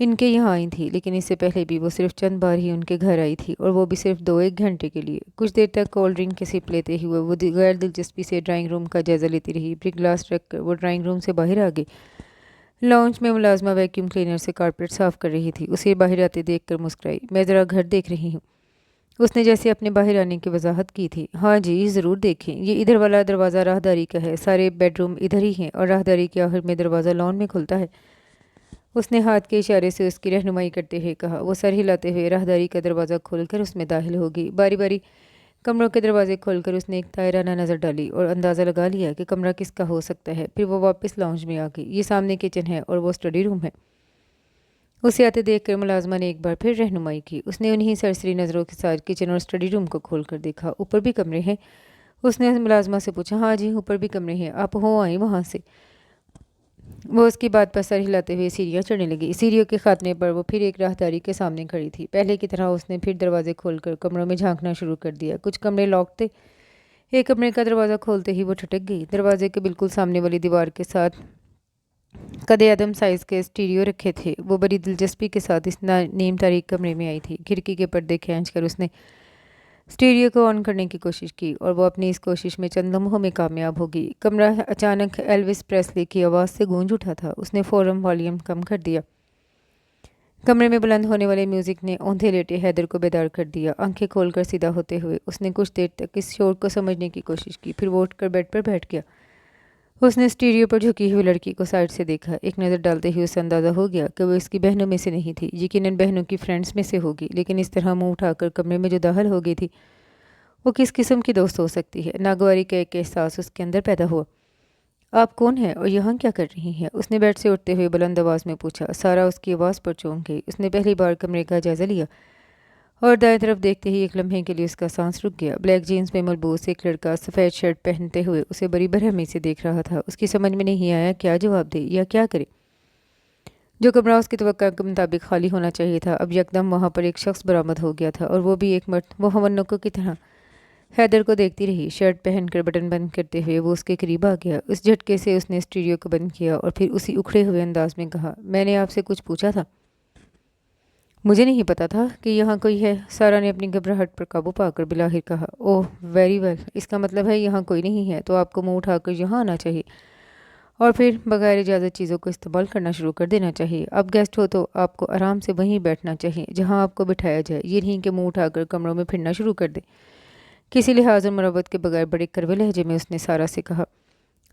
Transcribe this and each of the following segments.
ان کے یہاں آئی تھی، لیکن اس سے پہلے بھی وہ صرف چند بار ہی ان کے گھر آئی تھی، اور وہ بھی صرف 2-1 گھنٹے کے لیے۔ کچھ دیر تک کولڈ ڈرنک کی سپ لیتے ہوئے وہ غیر دلچسپی سے ڈرائنگ روم کا جائزہ لیتی رہی۔ پھر گلاس رکھ کر وہ ڈرائنگ روم سے باہر آ گئی۔ لاؤنج میں ملازمہ ویکیوم کلینر سے کارپیٹ صاف کر رہی تھی۔ اسے باہر آتے دیکھ کر مسکرائی۔ میں ذرا گھر دیکھ رہی ہوں، اس نے جیسے اپنے باہر آنے کی وضاحت کی تھی۔ ہاں جی ضرور دیکھیں، یہ ادھر والا دروازہ راہداری کا ہے، سارے بیڈ روم ادھر ہی ہیں، اور راہداری کے آخر میں دروازہ لان میں کھلتا ہے۔ اس نے ہاتھ کے اشارے سے اس کی رہنمائی کرتے ہوئے کہا۔ وہ سر ہلاتے ہوئے راہداری کا دروازہ کھول کر اس میں داخل ہوگی۔ باری باری کمروں کے دروازے کھول کر اس نے ایک دائرانہ نظر ڈالی اور اندازہ لگا لیا کہ کمرہ کس کا ہو سکتا ہے۔ پھر وہ واپس لاؤنج میں آ گئی۔ یہ سامنے کچن ہے اور وہ اسٹڈی روم ہے۔ اسے آتے دیکھ کر ملازمہ نے ایک بار پھر رہنمائی کی۔ اس نے انہی سرسری نظروں کے ساتھ کچن اور اسٹڈی روم کو کھول کر دیکھا۔ اوپر بھی کمرے ہیں؟ اس نے ملازمہ سے پوچھا۔ ہاں جی اوپر بھی کمرے ہیں، آپ ہو آئیں وہاں سے۔ وہ اس کی بات پر سر ہلاتے ہوئے سیڑھیاں چڑھنے لگی۔ سیڑھیوں کے خاتمے پر وہ پھر ایک راہداری کے سامنے کھڑی تھی۔ پہلے کی طرح اس نے پھر دروازے کھول کر کمروں میں جھانکنا شروع کر دیا۔ کچھ کمرے لاک تھے۔ ایک کمرے کا دروازہ کھولتے ہی وہ ٹھٹک گئی۔ دروازے کے بالکل سامنے والی دیوار کے ساتھ قد اعظم سائز کے اسٹیریو رکھے تھے۔ وہ بڑی دلچسپی کے ساتھ اس نیم تاریک کمرے میں آئی تھی۔ کھڑکی کے پردے کھینچ کر اس نے اسٹیریو کو آن کرنے کی کوشش کی، اور وہ اپنی اس کوشش میں چند لمحوں میں کامیاب ہوگی۔ کمرہ اچانک ایلوس پریسلی کی آواز سے گونج اٹھا تھا۔ اس نے فوراً والیوم کم کر دیا۔ کمرے میں بلند ہونے والے میوزک نے اوندھے لیٹے حیدر کو بیدار کر دیا۔ آنکھیں کھول کر سیدھا ہوتے ہوئے اس نے کچھ دیر تک اس شور کو سمجھنے کی کوشش کی، پھر وہ اٹھ کر بیڈ پر بیٹھ گیا۔ اس نے اسٹیریو پر جھکی ہوئی لڑکی کو سائڈ سے دیکھا۔ ایک نظر ڈالتے ہی اسے اندازہ ہو گیا کہ وہ اس کی بہنوں میں سے نہیں تھی، یقیناً بہنوں کی فرینڈز میں سے ہوگی، لیکن اس طرح منہ اٹھا کر کمرے میں جو داخل ہو گئی تھی وہ کس قسم کی دوست ہو سکتی ہے؟ ناگواری کا ایک احساس اس کے اندر پیدا ہوا۔ آپ کون ہیں اور یہاں کیا کر رہی ہیں؟ اس نے بیڈ سے اٹھتے ہوئے بلند آواز میں پوچھا۔ سارا اس کی آواز پر چونک گئی۔ اس نے پہلی بار کمرے کا جائزہ لیا اور دائیں طرف دیکھتے ہی ایک لمحے کے لیے اس کا سانس رک گیا۔ بلیک جینز میں ملبوس ایک لڑکا سفید شرٹ پہنتے ہوئے اسے بڑی برہمی سے دیکھ رہا تھا۔ اس کی سمجھ میں نہیں آیا کیا جواب دے یا کیا کرے۔ جو کمرہ اس کی توقع کے مطابق خالی ہونا چاہیے تھا، اب یکدم وہاں پر ایک شخص برآمد ہو گیا تھا، اور وہ بھی ایک مرد۔ وہ ہونکوں کی طرح حیدر کو دیکھتی رہی۔ شرٹ پہن کر بٹن بند کرتے ہوئے وہ اس کے قریب آ گیا۔ اس جھٹکے سے اس نے اسٹیریو کو بند کیا اور پھر اسی اکھڑے ہوئے انداز میں کہا، میں نے آپ سے کچھ پوچھا تھا؟ مجھے نہیں پتا تھا کہ یہاں کوئی ہے۔ سارا نے اپنی گھبراہٹ پر قابو پا کر بلاخر کہا، اوہ ویری ویل، اس کا مطلب ہے یہاں کوئی نہیں ہے، تو آپ کو منہ اٹھا کر یہاں آنا چاہیے اور پھر بغیر اجازت چیزوں کو استعمال کرنا شروع کر دینا چاہیے۔ اب گیسٹ ہو تو آپ کو آرام سے وہیں بیٹھنا چاہیے جہاں آپ کو بٹھایا جائے، یہ نہیں کہ منہ اٹھا کر کمروں میں پھرنا شروع کر دے۔ کسی لحاظ اور مروت کے بغیر بڑے کڑوے لہجے میں اس نے سارا سے کہا،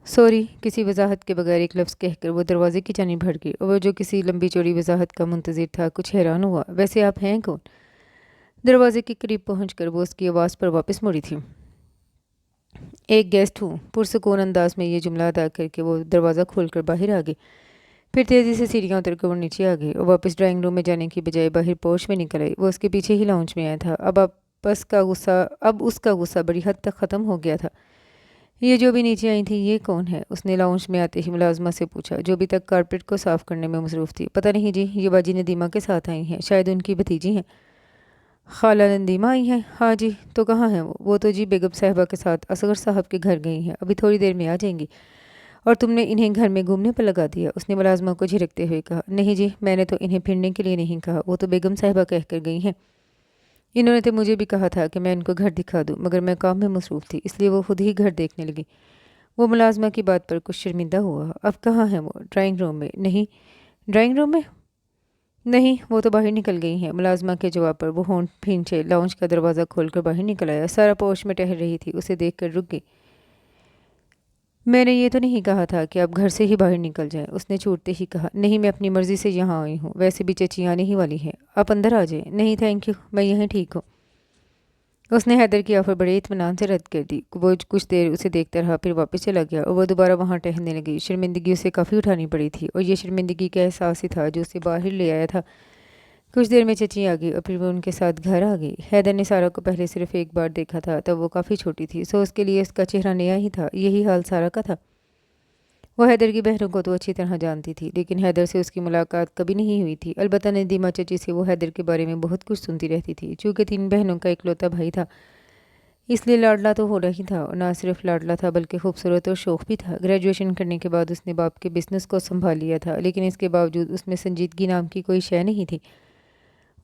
سوری۔ کسی وضاحت کے بغیر ایک لفظ کہہ کر وہ دروازے کی جانب بڑھ گئی، اور وہ جو کسی لمبی چوڑی وضاحت کا منتظر تھا کچھ حیران ہوا۔ ویسے آپ ہیں کون؟ دروازے کے قریب پہنچ کر وہ اس کی آواز پر واپس مڑی تھی۔ ایک گیسٹ ہوں، پرسکون انداز میں یہ جملہ ادا کر کے وہ دروازہ کھول کر باہر آ گئی۔ پھر تیزی سے سیڑھیاں اتر کر وہ نیچے آ گئی اور واپس ڈرائنگ روم میں جانے کی بجائے باہر پورچ میں نکل آئی۔ وہ اس کے پیچھے ہی لاؤنج میں آیا تھا۔ اب اس کا غصہ بڑی حد تک ختم ہو گیا تھا۔ یہ جو بھی نیچے آئی تھی یہ کون ہے؟ اس نے لاؤنج میں آتے ہی ملازمہ سے پوچھا، جو ابھی تک کارپیٹ کو صاف کرنے میں مصروف تھی۔ پتہ نہیں جی، یہ باجی ندیمہ کے ساتھ آئی ہیں، شاید ان کی بھتیجی ہیں۔ خالہ ندیمہ آئی ہیں؟ ہاں جی، تو کہاں ہیں وہ؟ وہ تو جی بیگم صاحبہ کے ساتھ اصغر صاحب کے گھر گئی ہیں، ابھی تھوڑی دیر میں آ جائیں گی۔ اور تم نے انہیں گھر میں گھومنے پر لگا دیا؟ اس نے ملازمہ کو جھڑکتے ہوئے کہا۔ نہیں جی، میں نے تو انہیں پھرنے کے لیے نہیں کہا، وہ تو بیگم صاحبہ کہہ کر گئی ہیں۔ انہوں نے تو مجھے بھی کہا تھا کہ میں ان کو گھر دکھا دوں، مگر میں کام میں مصروف تھی، اس لیے وہ خود ہی گھر دیکھنے لگی۔ وہ ملازمہ کی بات پر کچھ شرمندہ ہوا۔ اب کہاں ہیں وہ؟ ڈرائنگ روم میں؟ نہیں۔ ڈرائنگ روم میں؟ نہیں، وہ تو باہر نکل گئی ہیں۔ ملازمہ کے جواب پر وہ ہونٹ بھینچے لاؤنج کا دروازہ کھول کر باہر نکل آیا۔ سارا پوش میں ٹہل رہی تھی، اسے دیکھ کر رک گئی۔ میں نے یہ تو نہیں کہا تھا کہ آپ گھر سے ہی باہر نکل جائیں، اس نے چھوٹتے ہی کہا۔ نہیں، میں اپنی مرضی سے یہاں آئی ہوں، ویسے بھی چچی آنے ہی والی ہیں، آپ اندر آ جائیں۔ نہیں تھینک یو، میں یہیں ٹھیک ہوں۔ اس نے حیدر کی آفر بڑے اطمینان سے رد کر دی۔ وہ کچھ دیر اسے دیکھتا رہا، پھر واپس چلا گیا اور وہ دوبارہ وہاں ٹہلنے لگی۔ شرمندگی اسے کافی اٹھانی پڑی تھی، اور یہ شرمندگی کا احساس ہی تھا جو اسے باہر لے آیا تھا۔ کچھ دیر میں چچی آ گئی اور پھر وہ ان کے ساتھ گھر آ گئی۔ حیدر نے سارا کو پہلے صرف ایک بار دیکھا تھا، تب وہ کافی چھوٹی تھی، سو اس کے لیے اس کا چہرہ نیا ہی تھا۔ یہی حال سارا کا تھا۔ وہ حیدر کی بہنوں کو تو اچھی طرح جانتی تھی، لیکن حیدر سے اس کی ملاقات کبھی نہیں ہوئی تھی۔ البتہ ندیمہ چچی سے وہ حیدر کے بارے میں بہت کچھ سنتی رہتی تھی۔ چونکہ 3 بہنوں کا اکلوتا بھائی تھا، اس لیے لاڈلا تو ہونا ہی تھا، اور نہ صرف لاڈلا تھا بلکہ خوبصورت اور شوخ بھی تھا۔ گریجویشن کرنے کے بعد اس نے باپ کے بزنس کو سنبھال لیا تھا، لیکن اس کے باوجود اس میں سنجیدگی نام کی کوئی شے نہیں تھی۔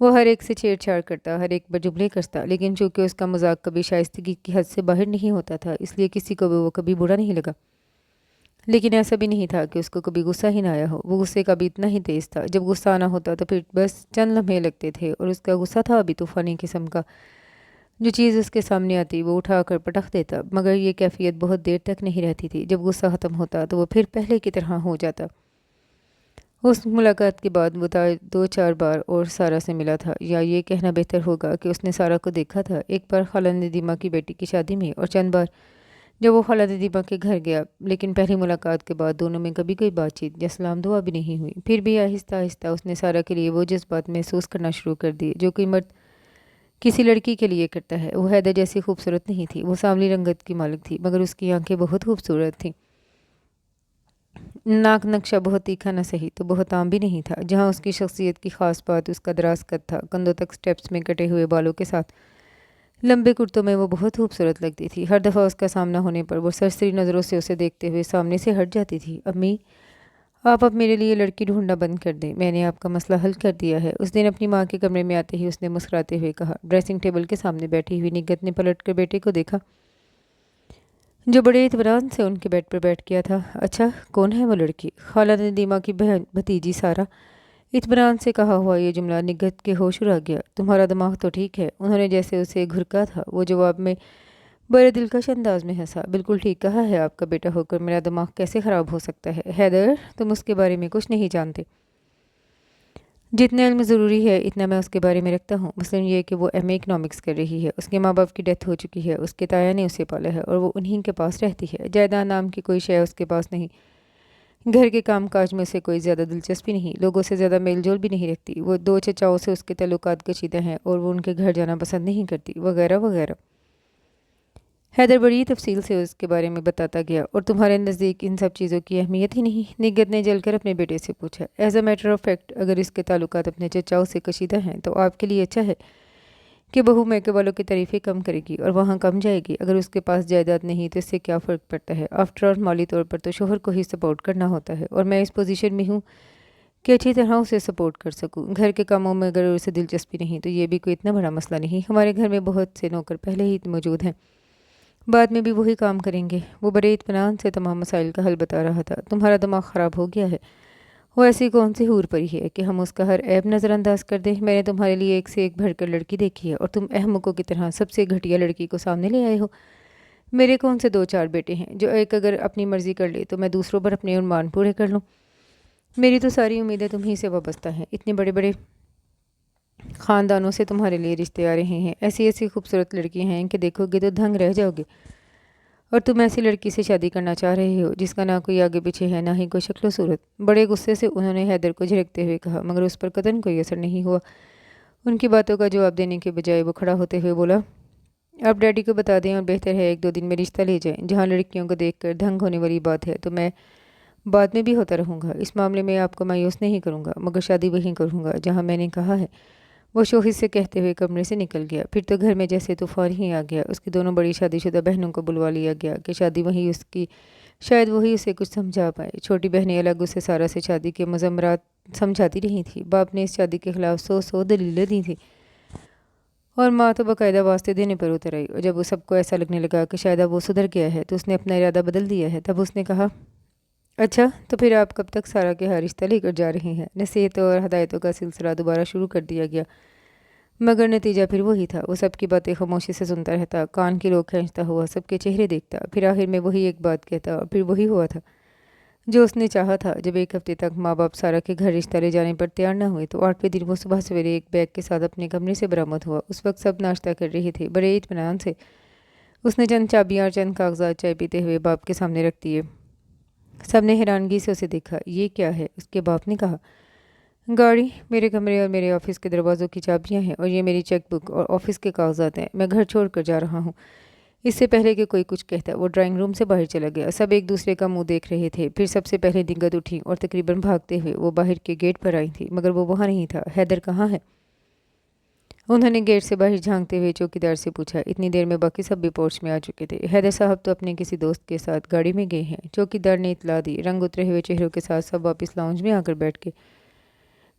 وہ ہر ایک سے چھیڑ چھاڑ کرتا، ہر ایک پر جملے کستا، لیکن چونکہ اس کا مذاق کبھی شائستگی کی حد سے باہر نہیں ہوتا تھا، اس لیے کسی کو بھی وہ کبھی برا نہیں لگا۔ لیکن ایسا بھی نہیں تھا کہ اس کو کبھی غصہ ہی نہ آیا ہو۔ وہ غصے کا بھی اتنا ہی تیز تھا، جب غصہ آنا ہوتا تو پھر بس چند لمحے لگتے تھے، اور اس کا غصہ تھا ابھی طوفانی قسم کا۔ جو چیز اس کے سامنے آتی وہ اٹھا کر پٹخ دیتا، مگر یہ کیفیت بہت دیر تک نہیں رہتی تھی۔ جب غصہ ختم ہوتا تو وہ پھر پہلے کی طرح ہو جاتا۔ اس ملاقات کے بعد وہ 2-4 بار اور سارا سے ملا تھا، یا یہ کہنا بہتر ہوگا کہ اس نے سارا کو دیکھا تھا، ایک بار خالہ ندیمہ کی بیٹی کی شادی میں، اور چند بار جب وہ خالہ ندیمہ کے گھر گیا۔ لیکن پہلی ملاقات کے بعد دونوں میں کبھی کوئی بات چیت یا سلام دعا بھی نہیں ہوئی۔ پھر بھی آہستہ آہستہ اس نے سارا کے لیے وہ جذبات محسوس کرنا شروع کر دیے جو کوئی مرد کسی لڑکی کے لیے کرتا ہے۔ وہ حیدر جیسی خوبصورت نہیں تھی، وہ سانولی رنگت کی مالک تھی، مگر اس کی آنکھیں بہت خوبصورت تھیں۔ ناک نقشہ بہت تیکھا نہ سہی تو بہت عام بھی نہیں تھا۔ جہاں اس کی شخصیت کی خاص بات اس کا دراز قد تھا، کندھوں تک سٹیپس میں کٹے ہوئے بالوں کے ساتھ لمبے کرتوں میں وہ بہت خوبصورت لگتی تھی۔ ہر دفعہ اس کا سامنا ہونے پر وہ سرسری نظروں سے اسے دیکھتے ہوئے سامنے سے ہٹ جاتی تھی۔ امی، آپ اب میرے لیے لڑکی ڈھونڈنا بند کر دیں، میں نے آپ کا مسئلہ حل کر دیا ہے۔ اس دن اپنی ماں کے کمرے میں آتے ہی اس نے مسکراتے ہوئے کہا۔ ڈریسنگ ٹیبل کے سامنے بیٹھی ہوئی نگہت نے پلٹ کر بیٹے کو دیکھا جو بڑے اطمینان سے ان کے بیڈ پر بیٹھ گیا تھا۔ اچھا، کون ہے وہ لڑکی؟ خالہ ندیمہ کی بہن بھتیجی سارا۔ اطمینان سے کہا ہوا یہ جملہ نگہت کے ہوش اڑا گیا۔ تمہارا دماغ تو ٹھیک ہے؟ انہوں نے جیسے اسے گھرکا تھا، وہ جواب میں بڑے دلکش انداز میں ہنسا۔ بالکل ٹھیک کہا ہے، آپ کا بیٹا ہو کر میرا دماغ کیسے خراب ہو سکتا ہے؟ حیدر، تم اس کے بارے میں کچھ نہیں جانتے۔ جتنا علم ضروری ہے اتنا میں اس کے بارے میں رکھتا ہوں۔ مثلاً یہ کہ وہ ایم اے اکنامکس کر رہی ہے، اس کے ماں باپ کی ڈیتھ ہو چکی ہے، اس کے تایا نے اسے پالا ہے اور وہ انہی کے پاس رہتی ہے۔ جائیداد نام کی کوئی شے اس کے پاس نہیں۔ گھر کے کام کاج میں اسے کوئی زیادہ دلچسپی نہیں، لوگوں سے زیادہ میل جول بھی نہیں رکھتی۔ وہ 2 چچاؤں سے اس کے تعلقات کشیدہ ہیں اور وہ ان کے گھر جانا پسند نہیں کرتی، وغیرہ وغیرہ۔ حیدر بڑی تفصیل سے اس کے بارے میں بتاتا گیا۔ اور تمہارے نزدیک ان سب چیزوں کی اہمیت ہی نہیں؟ نگہت نے جل کر اپنے بیٹے سے پوچھا۔ As a matter of fact, اگر اس کے تعلقات اپنے چچاؤں سے کشیدہ ہیں تو آپ کے لیے اچھا ہے کہ بہو میکے والوں کی تعریفیں کم کرے گی اور وہاں کم جائے گی۔ اگر اس کے پاس جائیداد نہیں تو اس سے کیا فرق پڑتا ہے؟ آفٹر آل مالی طور پر تو شوہر کو ہی سپورٹ کرنا ہوتا ہے، اور میں اس پوزیشن میں ہوں کہ اچھی طرح اسے سپورٹ کر سکوں۔ گھر کے کاموں میں اگر اسے دلچسپی نہیں تو یہ بھی کوئی اتنا بڑا مسئلہ نہیں۔ ہمارے گھر میں بہت سے نوکر پہلے ہی موجود ہیں، بعد میں بھی وہی کام کریں گے۔ وہ بڑے اطمینان سے تمام مسائل کا حل بتا رہا تھا۔ تمہارا دماغ خراب ہو گیا ہے؟ وہ ایسی کون سی حور پری ہے کہ ہم اس کا ہر عیب نظر انداز کر دیں؟ میں نے تمہارے لیے ایک سے ایک بڑھ کر لڑکی دیکھی ہے اور تم احمقوں کی طرح سب سے گھٹیا لڑکی کو سامنے لے آئے ہو۔ میرے کون سے 2-4 بیٹے ہیں جو ایک اگر اپنی مرضی کر لے تو میں دوسروں پر اپنے ارمان پورے کر لوں؟ میری تو ساری امیدیں تمہیں سے وابستہ ہیں۔ اتنے بڑے بڑے خاندانوں سے تمہارے لیے رشتے آ رہے ہیں، ایسی ایسی خوبصورت لڑکیاں ہیں کہ دیکھو گے تو دھنگ رہ جاؤ گے، اور تم ایسی لڑکی سے شادی کرنا چاہ رہے ہو جس کا نہ کوئی آگے پیچھے ہے، نہ ہی کوئی شکل و صورت۔ بڑے غصے سے انہوں نے حیدر کو جھڑکتے ہوئے کہا، مگر اس پر قطعاً کوئی اثر نہیں ہوا۔ ان کی باتوں کا جواب دینے کے بجائے وہ کھڑا ہوتے ہوئے بولا، آپ ڈیڈی کو بتا دیں اور بہتر ہے 1-2 دن میں رشتہ لے جائیں۔ جہاں لڑکیوں کو دیکھ کر دھنگ ہونے والی بات ہے تو میں بعد میں بھی ہوتا رہوں گا۔ اس معاملے میں آپ کو مایوس نہیں کروں گا، مگر شادی وہیں کروں گا جہاں میں نے کہا ہے۔ وہ شوخی سے کہتے ہوئے کمرے سے نکل گیا۔ پھر تو گھر میں جیسے طوفان ہی آ گیا۔ اس کی دونوں بڑی شادی شدہ بہنوں کو بلوا لیا گیا کہ شادی وہیں اس کی، شاید وہی اسے کچھ سمجھا پائے۔ چھوٹی بہنیں الگ اسے سارا سے شادی کے مضمرات سمجھاتی رہی تھیں۔ باپ نے اس شادی کے خلاف 100 دلیلیں دی تھیں، اور ماں تو باقاعدہ واسطے دینے پر اتر آئی۔ اور جب وہ سب کو ایسا لگنے لگا کہ شاید اب وہ سدھر گیا ہے تو اس نے اپنا ارادہ بدل دیا ہے، تب اس نے کہا، اچھا تو پھر آپ کب تک سارا کے ہر رشتہ لے کر جا رہے ہیں؟ نصیحتوں اور ہدایتوں کا سلسلہ دوبارہ شروع کر دیا گیا، مگر نتیجہ پھر وہی تھا۔ وہ سب کی باتیں خاموشی سے سنتا رہتا، کان کی لوگ کھینچتا ہوا سب کے چہرے دیکھتا، پھر آخر میں وہی ایک بات کہتا، اور پھر وہی ہوا تھا جو اس نے چاہا تھا۔ جب 1 ہفتے تک ماں باپ سارا کے گھر رشتہ لے جانے پر تیار نہ ہوئے تو 8ویں دن وہ صبح سویرے ایک بیگ کے ساتھ اپنے کمرے سے برآمد ہوا۔ اس وقت سب ناشتہ کر رہے تھے۔ بڑے اطمینان سے اس نے چند چابیاں اور چند کاغذات چائے پیتے ہوئے باپ کے سامنے رکھ دیے۔ سب نے حیرانگی سے اسے دیکھا۔ یہ کیا ہے؟ اس کے باپ نے کہا، گاڑی، میرے کمرے اور میرے آفس کے دروازوں کی چابیاں ہیں، اور یہ میری چیک بک اور آفس کے کاغذات ہیں۔ میں گھر چھوڑ کر جا رہا ہوں۔ اس سے پہلے کہ کوئی کچھ کہتا وہ ڈرائنگ روم سے باہر چلا گیا۔ سب ایک دوسرے کا منہ دیکھ رہے تھے۔ پھر سب سے پہلے نگہت اٹھی اور تقریباً بھاگتے ہوئے وہ باہر کے گیٹ پر آئی تھی، مگر وہ وہاں نہیں تھا۔ حیدر کہاں ہے؟ انہوں نے گیٹ سے باہر جھانکتے ہوئے چوکیدار سے پوچھا۔ اتنی دیر میں باقی سب بھی پورچ میں آ چکے تھے۔ حیدر صاحب تو اپنے کسی دوست کے ساتھ گاڑی میں گئے ہیں، چوکیدار نے اطلاع دی۔ رنگ اترے ہوئے چہروں کے ساتھ سب واپس لاؤنج میں آ کر بیٹھ گئے۔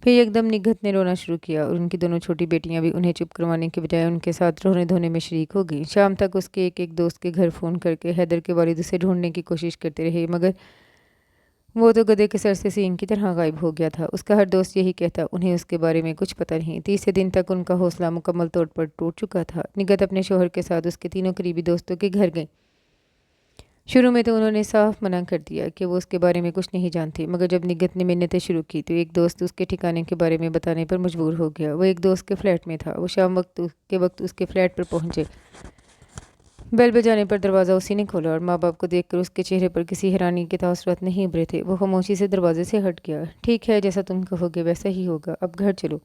پھر ایک دم نگہت نے رونا شروع کیا اور ان کی دونوں چھوٹی بیٹیاں بھی انہیں چپ کروانے کے بجائے ان کے ساتھ رونے دھونے میں شریک ہو گئیں۔ شام تک اس کے ایک دوست کے گھر فون کر کے حیدر کے والد اسے ڈھونڈنے کی کوشش کرتے رہے، مگر وہ تو گدھے کے سر سے سینگ کی طرح غائب ہو گیا تھا۔ اس کا ہر دوست یہی کہتا، انہیں اس کے بارے میں کچھ پتہ نہیں۔ تیسرے دن تک ان کا حوصلہ مکمل طور پر ٹوٹ چکا تھا۔ نگہت اپنے شوہر کے ساتھ اس کے تینوں قریبی دوستوں کے گھر گئیں۔ شروع میں تو انہوں نے صاف منع کر دیا کہ وہ اس کے بارے میں کچھ نہیں جانتے، مگر جب نگہت نے منتیں شروع کی تو ایک دوست اس کے ٹھکانے کے بارے میں بتانے پر مجبور ہو گیا۔ وہ ایک دوست کے فلیٹ میں تھا۔ وہ شام وقت اس کے فلیٹ پر پہنچے۔ بیل بجانے پر دروازہ اسی نے کھولا اور ماں باپ کو دیکھ کر اس کے چہرے پر کسی حیرانی کے تاثرات نہیں ابھرے تھے۔ وہ خاموشی سے دروازے سے ہٹ گیا۔ ٹھیک ہے، جیسا تم کہو گے ویسا ہی ہوگا، اب گھر چلو،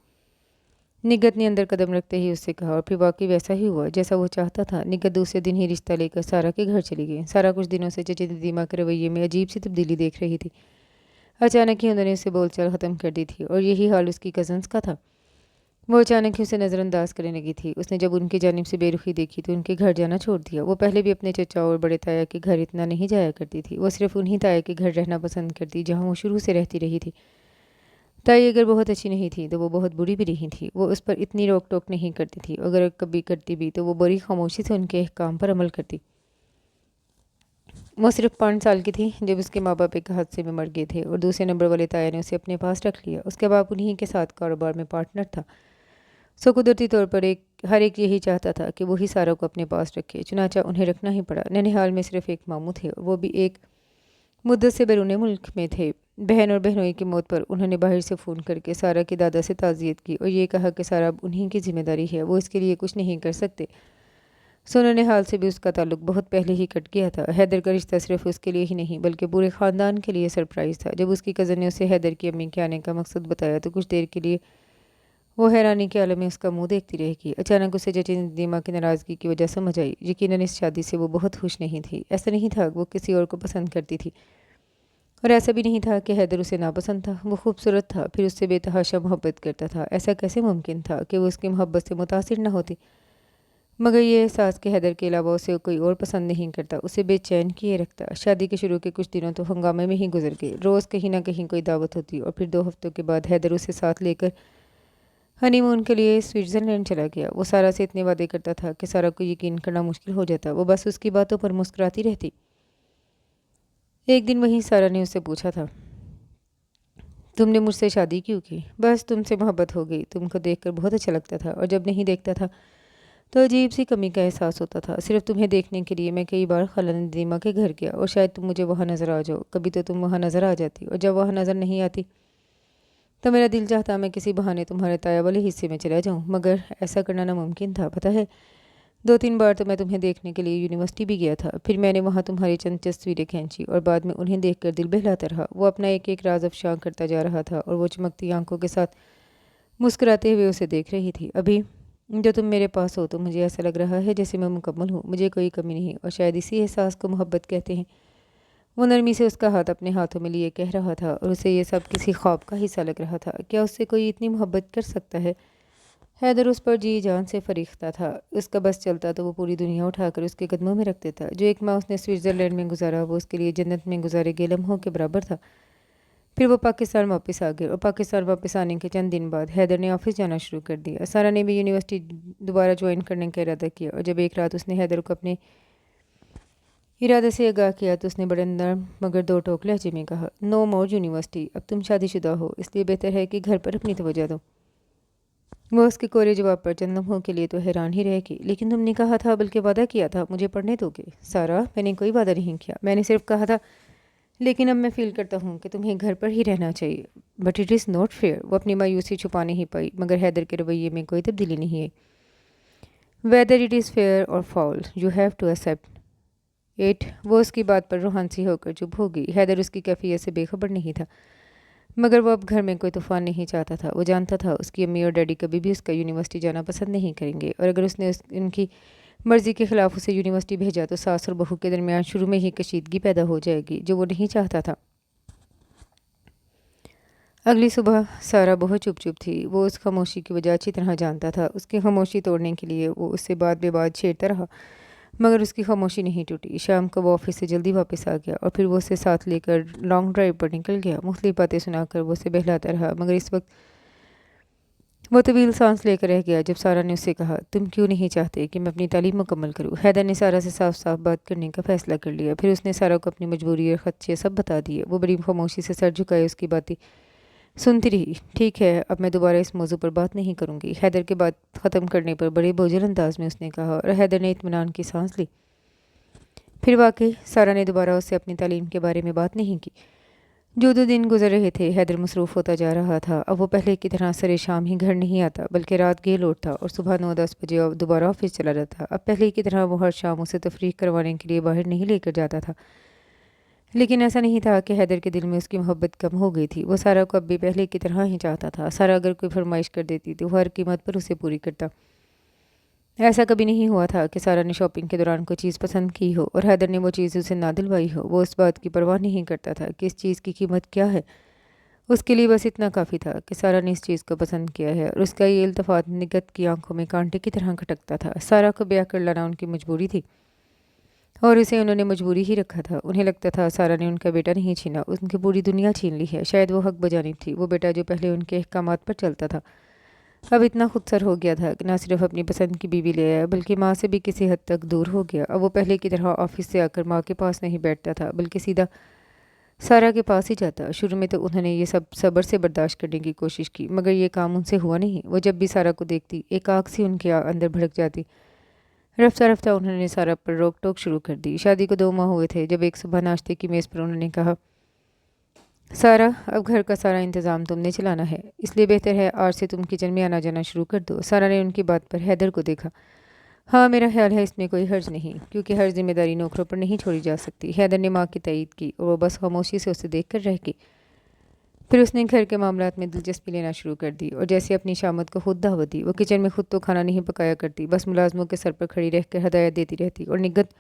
نگہت نے اندر قدم رکھتے ہی اس سے کہا، اور پھر واقعی ویسا ہی ہوا جیسا وہ چاہتا تھا۔ نگہت دوسرے دن ہی رشتہ لے کر سارا کے گھر چلی گئی۔ سارا کچھ دنوں سے چچی دیدیماں کے رویے میں عجیب سی تبدیلی دیکھ رہی تھی۔ اچانک ہی انہوں نے اسے بول چال ختم کر دی تھی، اور یہی حال اس کی کزنس کا تھا۔ وہ اچانک ہی اسے نظر انداز کرنے لگی تھی۔ اس نے جب ان کی جانب سے بے رخی دیکھی تو ان کے گھر جانا چھوڑ دیا۔ وہ پہلے بھی اپنے چچا اور بڑے تایا کے گھر اتنا نہیں جایا کرتی تھی۔ وہ صرف انہی تایا کے گھر رہنا پسند کرتی جہاں وہ شروع سے رہتی رہی تھی۔ تائی اگر بہت اچھی نہیں تھی تو وہ بہت بری بھی نہیں تھی۔ وہ اس پر اتنی روک ٹوک نہیں کرتی تھی، اگر کبھی کرتی بھی تو وہ بڑی خاموشی سے ان کے احکام پر عمل کرتی۔ وہ صرف 5 سال کی تھی جب اس کے ماں باپ ایک حادثے میں مر گئے تھے اور دوسرے نمبر والے تایا نے اسے اپنے پاس رکھ لیا۔ اس کے باپ انہی کے ساتھ کاروبار میں پارٹنر تھا۔ سو قدرتی طور پر ہر ایک یہی چاہتا تھا کہ وہی سارا کو اپنے پاس رکھے، چنانچہ انہیں رکھنا ہی پڑا۔ ننہال میں صرف ایک ماموں تھے اور وہ بھی ایک مدت سے بیرون ملک میں تھے۔ بہن اور بہنوئی کی موت پر انہوں نے باہر سے فون کر کے سارا کے دادا سے تعزیت کی اور یہ کہا کہ سارا اب انہی کی ذمہ داری ہے، وہ اس کے لیے کچھ نہیں کر سکتے۔ سو ننہال سے بھی اس کا تعلق بہت پہلے ہی کٹ گیا تھا۔ حیدر کا رشتہ صرف اس کے لیے ہی نہیں بلکہ پورے خاندان کے لیے سرپرائز تھا۔ جب اس کی کزن نے اسے حیدر کی امی کے آنے کا مقصد بتایا تو کچھ دیر کے لیے وہ حیرانی کے عالم میں اس کا منہ دیکھتی رہ گئی۔ اچانک اسے چچی دیدیماں کی ناراضگی کی وجہ سمجھ آئی۔ یقیناً اس شادی سے وہ بہت خوش نہیں تھی۔ ایسا نہیں تھا کہ وہ کسی اور کو پسند کرتی تھی، اور ایسا بھی نہیں تھا کہ حیدر اسے ناپسند تھا۔ وہ خوبصورت تھا، پھر اس سے بے تحاشا محبت کرتا تھا۔ ایسا کیسے ممکن تھا کہ وہ اس کی محبت سے متاثر نہ ہوتی؟ مگر یہ احساس کہ حیدر کے علاوہ اسے کوئی اور پسند نہیں کرتا اسے بے چین کیے رکھتا۔ شادی کے شروع کے کچھ دنوں تو ہنگامے میں ہی گزر گئے۔ روز کہیں نہ کہیں کوئی دعوت ہوتی اور پھر 2 ہفتوں کے بعد حیدر اسے ساتھ لے کر ہنی مون کے لیے سوئٹزرلینڈ چلا گیا۔ وہ سارا سے اتنے وعدے کرتا تھا کہ سارا کو یقین کرنا مشکل ہو جاتا۔ وہ بس اس کی باتوں پر مسکراتی رہتی۔ ایک دن وہیں سارا نے اس سے پوچھا تھا، تم نے مجھ سے شادی کیوں کی؟ بس تم سے محبت ہو گئی۔ تم کو دیکھ کر بہت اچھا لگتا تھا، اور جب نہیں دیکھتا تھا تو عجیب سی کمی کا احساس ہوتا تھا۔ صرف تمہیں دیکھنے کے لیے میں کئی بار خالہ ندیمہ کے گھر گیا اور شاید تم مجھے وہاں نظر آ جاؤ۔ کبھی تو تم وہاں نظر آ جاتی، اور جب وہاں نظر نہیں آتی تو میرا دل چاہتا میں کسی بہانے تمہارے تایا والے حصے میں چلا جاؤں، مگر ایسا کرنا ناممکن تھا۔ پتہ ہے 2-3 بار تو میں تمہیں دیکھنے کے لیے یونیورسٹی بھی گیا تھا، پھر میں نے وہاں تمہاری چند تصویریں کھینچی اور بعد میں انہیں دیکھ کر دل بہلاتا رہا۔ وہ اپنا ایک ایک راز افشاں کرتا جا رہا تھا اور وہ چمکتی آنکھوں کے ساتھ مسکراتے ہوئے اسے دیکھ رہی تھی۔ ابھی جو تم میرے پاس ہو تو مجھے ایسا لگ رہا ہے جیسے میں مکمل ہوں، مجھے کوئی کمی نہیں، اور شاید اسی احساس کو محبت کہتے ہیں۔ وہ نرمی سے اس کا ہاتھ اپنے ہاتھوں میں لیے کہہ رہا تھا، اور اسے یہ سب کسی خواب کا حصہ لگ رہا تھا۔ کیا اس سے کوئی اتنی محبت کر سکتا ہے؟ حیدر اس پر جی جان سے فریختہ تھا۔ اس کا بس چلتا تو وہ پوری دنیا اٹھا کر اس کے قدموں میں رکھ دیتا۔ جو 1 ماہ اس نے سوئٹزرلینڈ میں گزارا وہ اس کے لیے جنت میں گزارے گئے لمحوں کے برابر تھا۔ پھر وہ پاکستان واپس آ گئے، اور پاکستان واپس آنے کے چند دن بعد حیدر نے آفس جانا شروع کر دیا۔ سارا نے بھی یونیورسٹی دوبارہ جوائن کرنے کا ارادہ کیا، اور جب ایک رات اس نے حیدر کو اپنے ارادے سے آگاہ کیا تو اس نے بڑے نرم مگر 2 ٹوک لہجے میں کہا، نو مور یونیورسٹی، اب تم شادی شدہ ہو، اس لیے بہتر ہے کہ گھر پر اپنی توجہ دو۔ وہ اس کے کورے جواب پر چند لمحوں کے لیے تو حیران ہی رہ گئی۔ لیکن تم نے کہا تھا، بلکہ وعدہ کیا تھا، مجھے پڑھنے دو گے؟ سارا، میں نے کوئی وعدہ نہیں کیا، میں نے صرف کہا تھا، لیکن اب میں فیل کرتا ہوں کہ تمہیں گھر پر ہی رہنا چاہیے۔ But it is not fair. وہ اپنی مایوسی چھپا نہیں پائی، مگر حیدر کے رویے میں کوئی تبدیلی نہیں آئی۔ ویدر اٹ از فیئر اور foul you have to accept it. وہ اس کی بات پر روحانسی ہو کر چپ ہو گئی۔ حیدر اس کی کیفیت سے بے خبر نہیں تھا، مگر وہ اب گھر میں کوئی طوفان نہیں چاہتا تھا۔ وہ جانتا تھا اس کی امی اور ڈیڈی کبھی بھی اس کا یونیورسٹی جانا پسند نہیں کریں گے، اور اگر اس نے ان کی مرضی کے خلاف اسے یونیورسٹی بھیجا تو ساس اور بہو کے درمیان شروع میں ہی کشیدگی پیدا ہو جائے گی، جو وہ نہیں چاہتا تھا۔ اگلی صبح سارا بہت چپ چپ تھی۔ وہ اس خاموشی کی وجہ اچھی طرح جانتا تھا۔ اس کی خاموشی توڑنے کے لیے وہ اس سے بات بے بات چھیڑتا رہا، مگر اس کی خاموشی نہیں ٹوٹی۔ شام کو وہ آفس سے جلدی واپس آ گیا اور پھر وہ اسے ساتھ لے کر لانگ ڈرائیو پر نکل گیا۔ مختلف باتیں سنا کر وہ اسے بہلاتا رہا، مگر اس وقت وہ طویل سانس لے کر رہ گیا جب سارا نے اس سے کہا، تم کیوں نہیں چاہتے کہ میں اپنی تعلیم مکمل کروں؟ حیدر نے سارا سے صاف صاف بات کرنے کا فیصلہ کر لیا۔ پھر اس نے سارا کو اپنی مجبوری اور خدشے سب بتا دیے۔ وہ بڑی خاموشی سے سر جھکائے اس کی باتیں سنتی رہی۔ ٹھیک ہے، اب میں دوبارہ اس موضوع پر بات نہیں کروں گی، حیدر کے بات ختم کرنے پر بڑے بوجھل انداز میں اس نے کہا، اور حیدر نے اطمینان کی سانس لی۔ پھر واقعی سارا نے دوبارہ اس سے اپنی تعلیم کے بارے میں بات نہیں کی۔ جو 2 دن گزر رہے تھے، حیدر مصروف ہوتا جا رہا تھا۔ اب وہ پہلے کی طرح سرے شام ہی گھر نہیں آتا، بلکہ رات گئے لوٹتا اور صبح 9-10 بجے دوبارہ آفس چلا جاتا۔ اب پہلے کی طرح وہ ہر شام اسے تفریح کروانے کے لیے باہر نہیں لے کر جاتا تھا، لیکن ایسا نہیں تھا کہ حیدر کے دل میں اس کی محبت کم ہو گئی تھی۔ وہ سارا کو اب بھی پہلے کی طرح ہی چاہتا تھا۔ سارا اگر کوئی فرمائش کر دیتی تو وہ ہر قیمت پر اسے پوری کرتا۔ ایسا کبھی نہیں ہوا تھا کہ سارا نے شاپنگ کے دوران کوئی چیز پسند کی ہو اور حیدر نے وہ چیز اسے نہ دلوائی ہو۔ وہ اس بات کی پرواہ نہیں کرتا تھا کہ اس چیز کی قیمت کیا ہے۔ اس کے لیے بس اتنا کافی تھا کہ سارا نے اس چیز کو پسند کیا ہے، اور اس کا یہ التفات نگہت کی آنکھوں میں کانٹے کی طرح کھٹکتا تھا۔ سارا کو بیاہ کر لانا ان کی مجبوری تھی، اور اسے انہوں نے مجبوری ہی رکھا تھا۔ انہیں لگتا تھا سارا نے ان کا بیٹا نہیں چھینا، ان کی پوری دنیا چھین لی ہے۔ شاید وہ حق بجانب تھی۔ وہ بیٹا جو پہلے ان کے احکامات پر چلتا تھا، اب اتنا خود سر ہو گیا تھا کہ نہ صرف اپنی پسند کی بیوی لے آیا، بلکہ ماں سے بھی کسی حد تک دور ہو گیا۔ اب وہ پہلے کی طرح آفس سے آ کر ماں کے پاس نہیں بیٹھتا تھا، بلکہ سیدھا سارا کے پاس ہی جاتا۔ شروع میں تو انہوں نے یہ سب صبر سے برداشت کرنے کی کوشش کی، مگر یہ کام ان سے ہوا نہیں۔ وہ جب بھی سارا کو دیکھتی، ایک آگ سی ان کے اندر بھڑک جاتی۔ رفتہ رفتہ انہوں نے سارا پر روک ٹوک شروع کر دی۔ شادی کو 2 ماہ ہوئے تھے جب ایک صبح ناشتے کی میز پر انہوں نے کہا، سارا، اب گھر کا سارا انتظام تم نے چلانا ہے، اس لیے بہتر ہے آج سے تم کچن میں آنا جانا شروع کر دو۔ سارا نے ان کی بات پر حیدر کو دیکھا۔ ہاں، میرا خیال ہے اس میں کوئی حرج نہیں، کیونکہ ہر ذمہ داری نوکروں پر نہیں چھوڑی جا سکتی۔ حیدر نے ماں کی تائید کی اور وہ بس خاموشی سے اسے دیکھ کر رہ گئی۔ پھر اس نے گھر کے معاملات میں دلچسپی لینا شروع کر دی اور جیسے اپنی شامت کو خود دعوت دی۔ وہ کچن میں خود تو کھانا نہیں پکایا کرتی، بس ملازموں کے سر پر کھڑی رہ کر ہدایت دیتی رہتی اور نگہت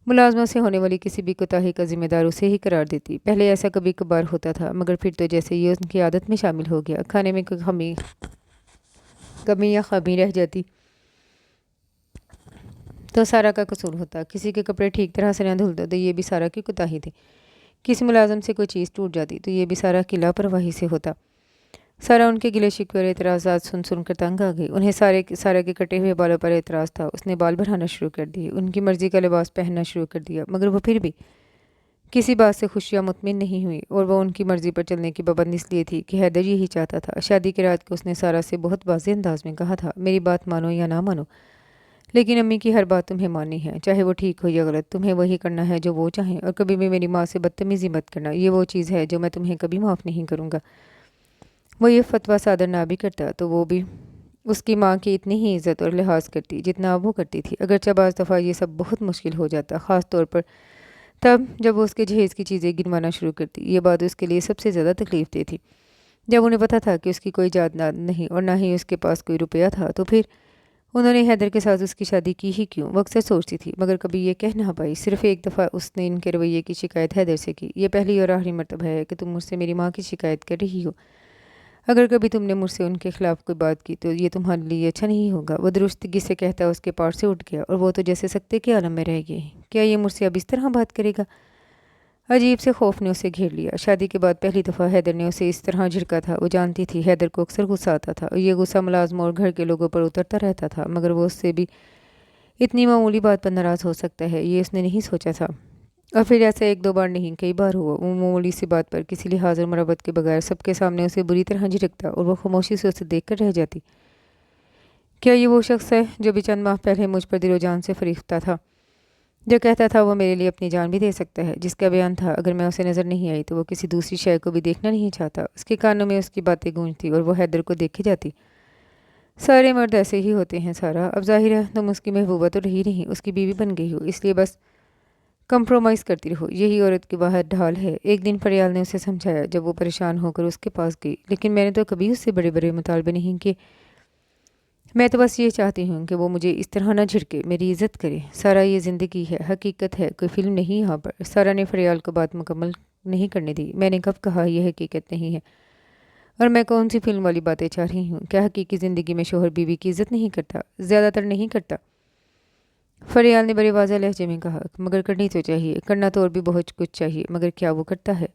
ملازموں سے ہونے والی کسی بھی کوتاہی کا ذمہ دار اسے ہی قرار دیتی۔ پہلے ایسا کبھی کبھار ہوتا تھا، مگر پھر تو جیسے یہ ان کی عادت میں شامل ہو گیا۔ کھانے میں کوئی کمی یا خامی رہ جاتی تو سارا کا قصور ہوتا۔ کسی کے کپڑے ٹھیک طرح سے نہ دھلتے تو یہ بھی سارا کی کوتاہی تھی۔ کسی ملازم سے کوئی چیز ٹوٹ جاتی تو یہ بھی سارا کی لاپرواہی سے ہوتا۔ سارا ان کے گلے شکوے اور اعتراضات سن سن کر تنگ آ گئی۔ انہیں سارا کے کٹے ہوئے بالوں پر اعتراض تھا۔ اس نے بال بڑھانا شروع کر دیے، ان کی مرضی کا لباس پہننا شروع کر دیا، مگر وہ پھر بھی کسی بات سے خوش یا مطمئن نہیں ہوئی، اور وہ ان کی مرضی پر چلنے کی پابند اس لیے تھی کہ حیدر یہی چاہتا تھا۔ شادی کی رات کو اس نے سارا سے بہت واضح انداز میں کہا تھا، میری بات مانو یا نہ مانو، لیکن امی کی ہر بات تمہیں ماننی ہے، چاہے وہ ٹھیک ہو یا غلط، تمہیں وہی کرنا ہے جو وہ چاہیں، اور کبھی بھی میری ماں سے بدتمیزی مت کرنا، یہ وہ چیز ہے جو میں تمہیں کبھی معاف نہیں کروں گا۔ وہ یہ فتویٰ صادر نہ بھی کرتا تو وہ بھی اس کی ماں کی اتنی ہی عزت اور لحاظ کرتی جتنا اب وہ کرتی تھی، اگرچہ بعض دفعہ یہ سب بہت مشکل ہو جاتا، خاص طور پر تب جب وہ اس کے جہیز کی چیزیں گنوانا شروع کرتی۔ یہ بات اس کے لیے سب سے زیادہ تکلیف دہ تھی۔ جب انہیں پتہ تھا کہ اس کی کوئی جائیداد نہیں اور نہ ہی اس کے پاس کوئی روپیہ تھا، تو پھر انہوں نے حیدر کے ساتھ اس کی شادی کی ہی کیوں؟ وہ اکثر سوچتی تھی، مگر کبھی یہ کہہ نہ پائی۔ صرف ایک دفعہ اس نے ان کے رویے کی شکایت حیدر سے کی، یہ پہلی اور آخری مرتبہ ہے کہ تم مجھ سے میری ماں کی شکایت کر رہی ہو۔ اگر کبھی تم نے مجھ سے ان کے خلاف کوئی بات کی تو یہ تمہارے لیے اچھا نہیں ہوگا۔ وہ درستگی سے کہتا اس کے پاٹ سے اٹھ گیا اور وہ تو جیسے سکتے کے عالم میں رہ گئی۔ کیا یہ مجھ سے اب اس طرح بات کرے گا؟ عجیب سے خوف نے اسے گھیر لیا۔ شادی کے بعد پہلی دفعہ حیدر نے اسے اس طرح جھڑکا تھا۔ وہ جانتی تھی حیدر کو اکثر غصہ آتا تھا، اور یہ غصہ ملازموں اور گھر کے لوگوں پر اترتا رہتا تھا، مگر وہ اس سے بھی اتنی معمولی بات پر ناراض ہو سکتا ہے، یہ اس نے نہیں سوچا تھا۔ اور پھر ایسا 1-2 بار نہیں، کئی بار ہوا۔ وہ معمولی سی بات پر کسی لحاظ اور مربت کے بغیر سب کے سامنے اسے بری طرح جھڑکتا اور وہ خاموشی سے اسے دیکھ کر رہ جاتی۔ کیا یہ وہ شخص ہے جو بھی چند ماہ پہلے مجھ پر دل و جان سے فریفتہ تھا، جو کہتا تھا وہ میرے لیے اپنی جان بھی دے سکتا ہے، جس کا بیان تھا اگر میں اسے نظر نہیں آئی تو وہ کسی دوسری شے کو بھی دیکھنا نہیں چاہتا؟ اس کے کانوں میں اس کی باتیں گونجتی اور وہ حیدر کو دیکھے جاتی۔ سارے مرد ایسے ہی ہوتے ہیں سارا، اب ظاہر ہے تم اس کی محبوبہ تو رہی نہیں، اس کی بیوی بن گئی ہو، اس لیے بس کمپرومائز کرتی رہو، یہی عورت کی واحد ڈھال ہے۔ ایک دن فریال نے اسے سمجھایا جب وہ پریشان ہو کر اس کے پاس گئی، لیکن میں نے تو کبھی اس سے بڑے بڑے مطالبے نہیں کیے، میں تو بس یہ چاہتی ہوں کہ وہ مجھے اس طرح نہ جھڑکے، میری عزت کرے۔ سارا، یہ زندگی ہے، حقیقت ہے، کوئی فلم نہیں یہاں پر۔ سارا نے فریال کو بات مکمل نہیں کرنے دی۔ میں نے کب کہا یہ حقیقت نہیں ہے؟ اور میں کون سی فلم والی باتیں چاہ رہی ہوں؟ کیا حقیقی زندگی میں شوہر بیوی کی عزت نہیں کرتا؟ زیادہ تر نہیں کرتا۔ فریال نے بڑے واضح لہجے میں کہا، مگر کرنی تو چاہیے، کرنا تو اور بھی بہت کچھ چاہیے، مگر کیا وہ کرتا ہے؟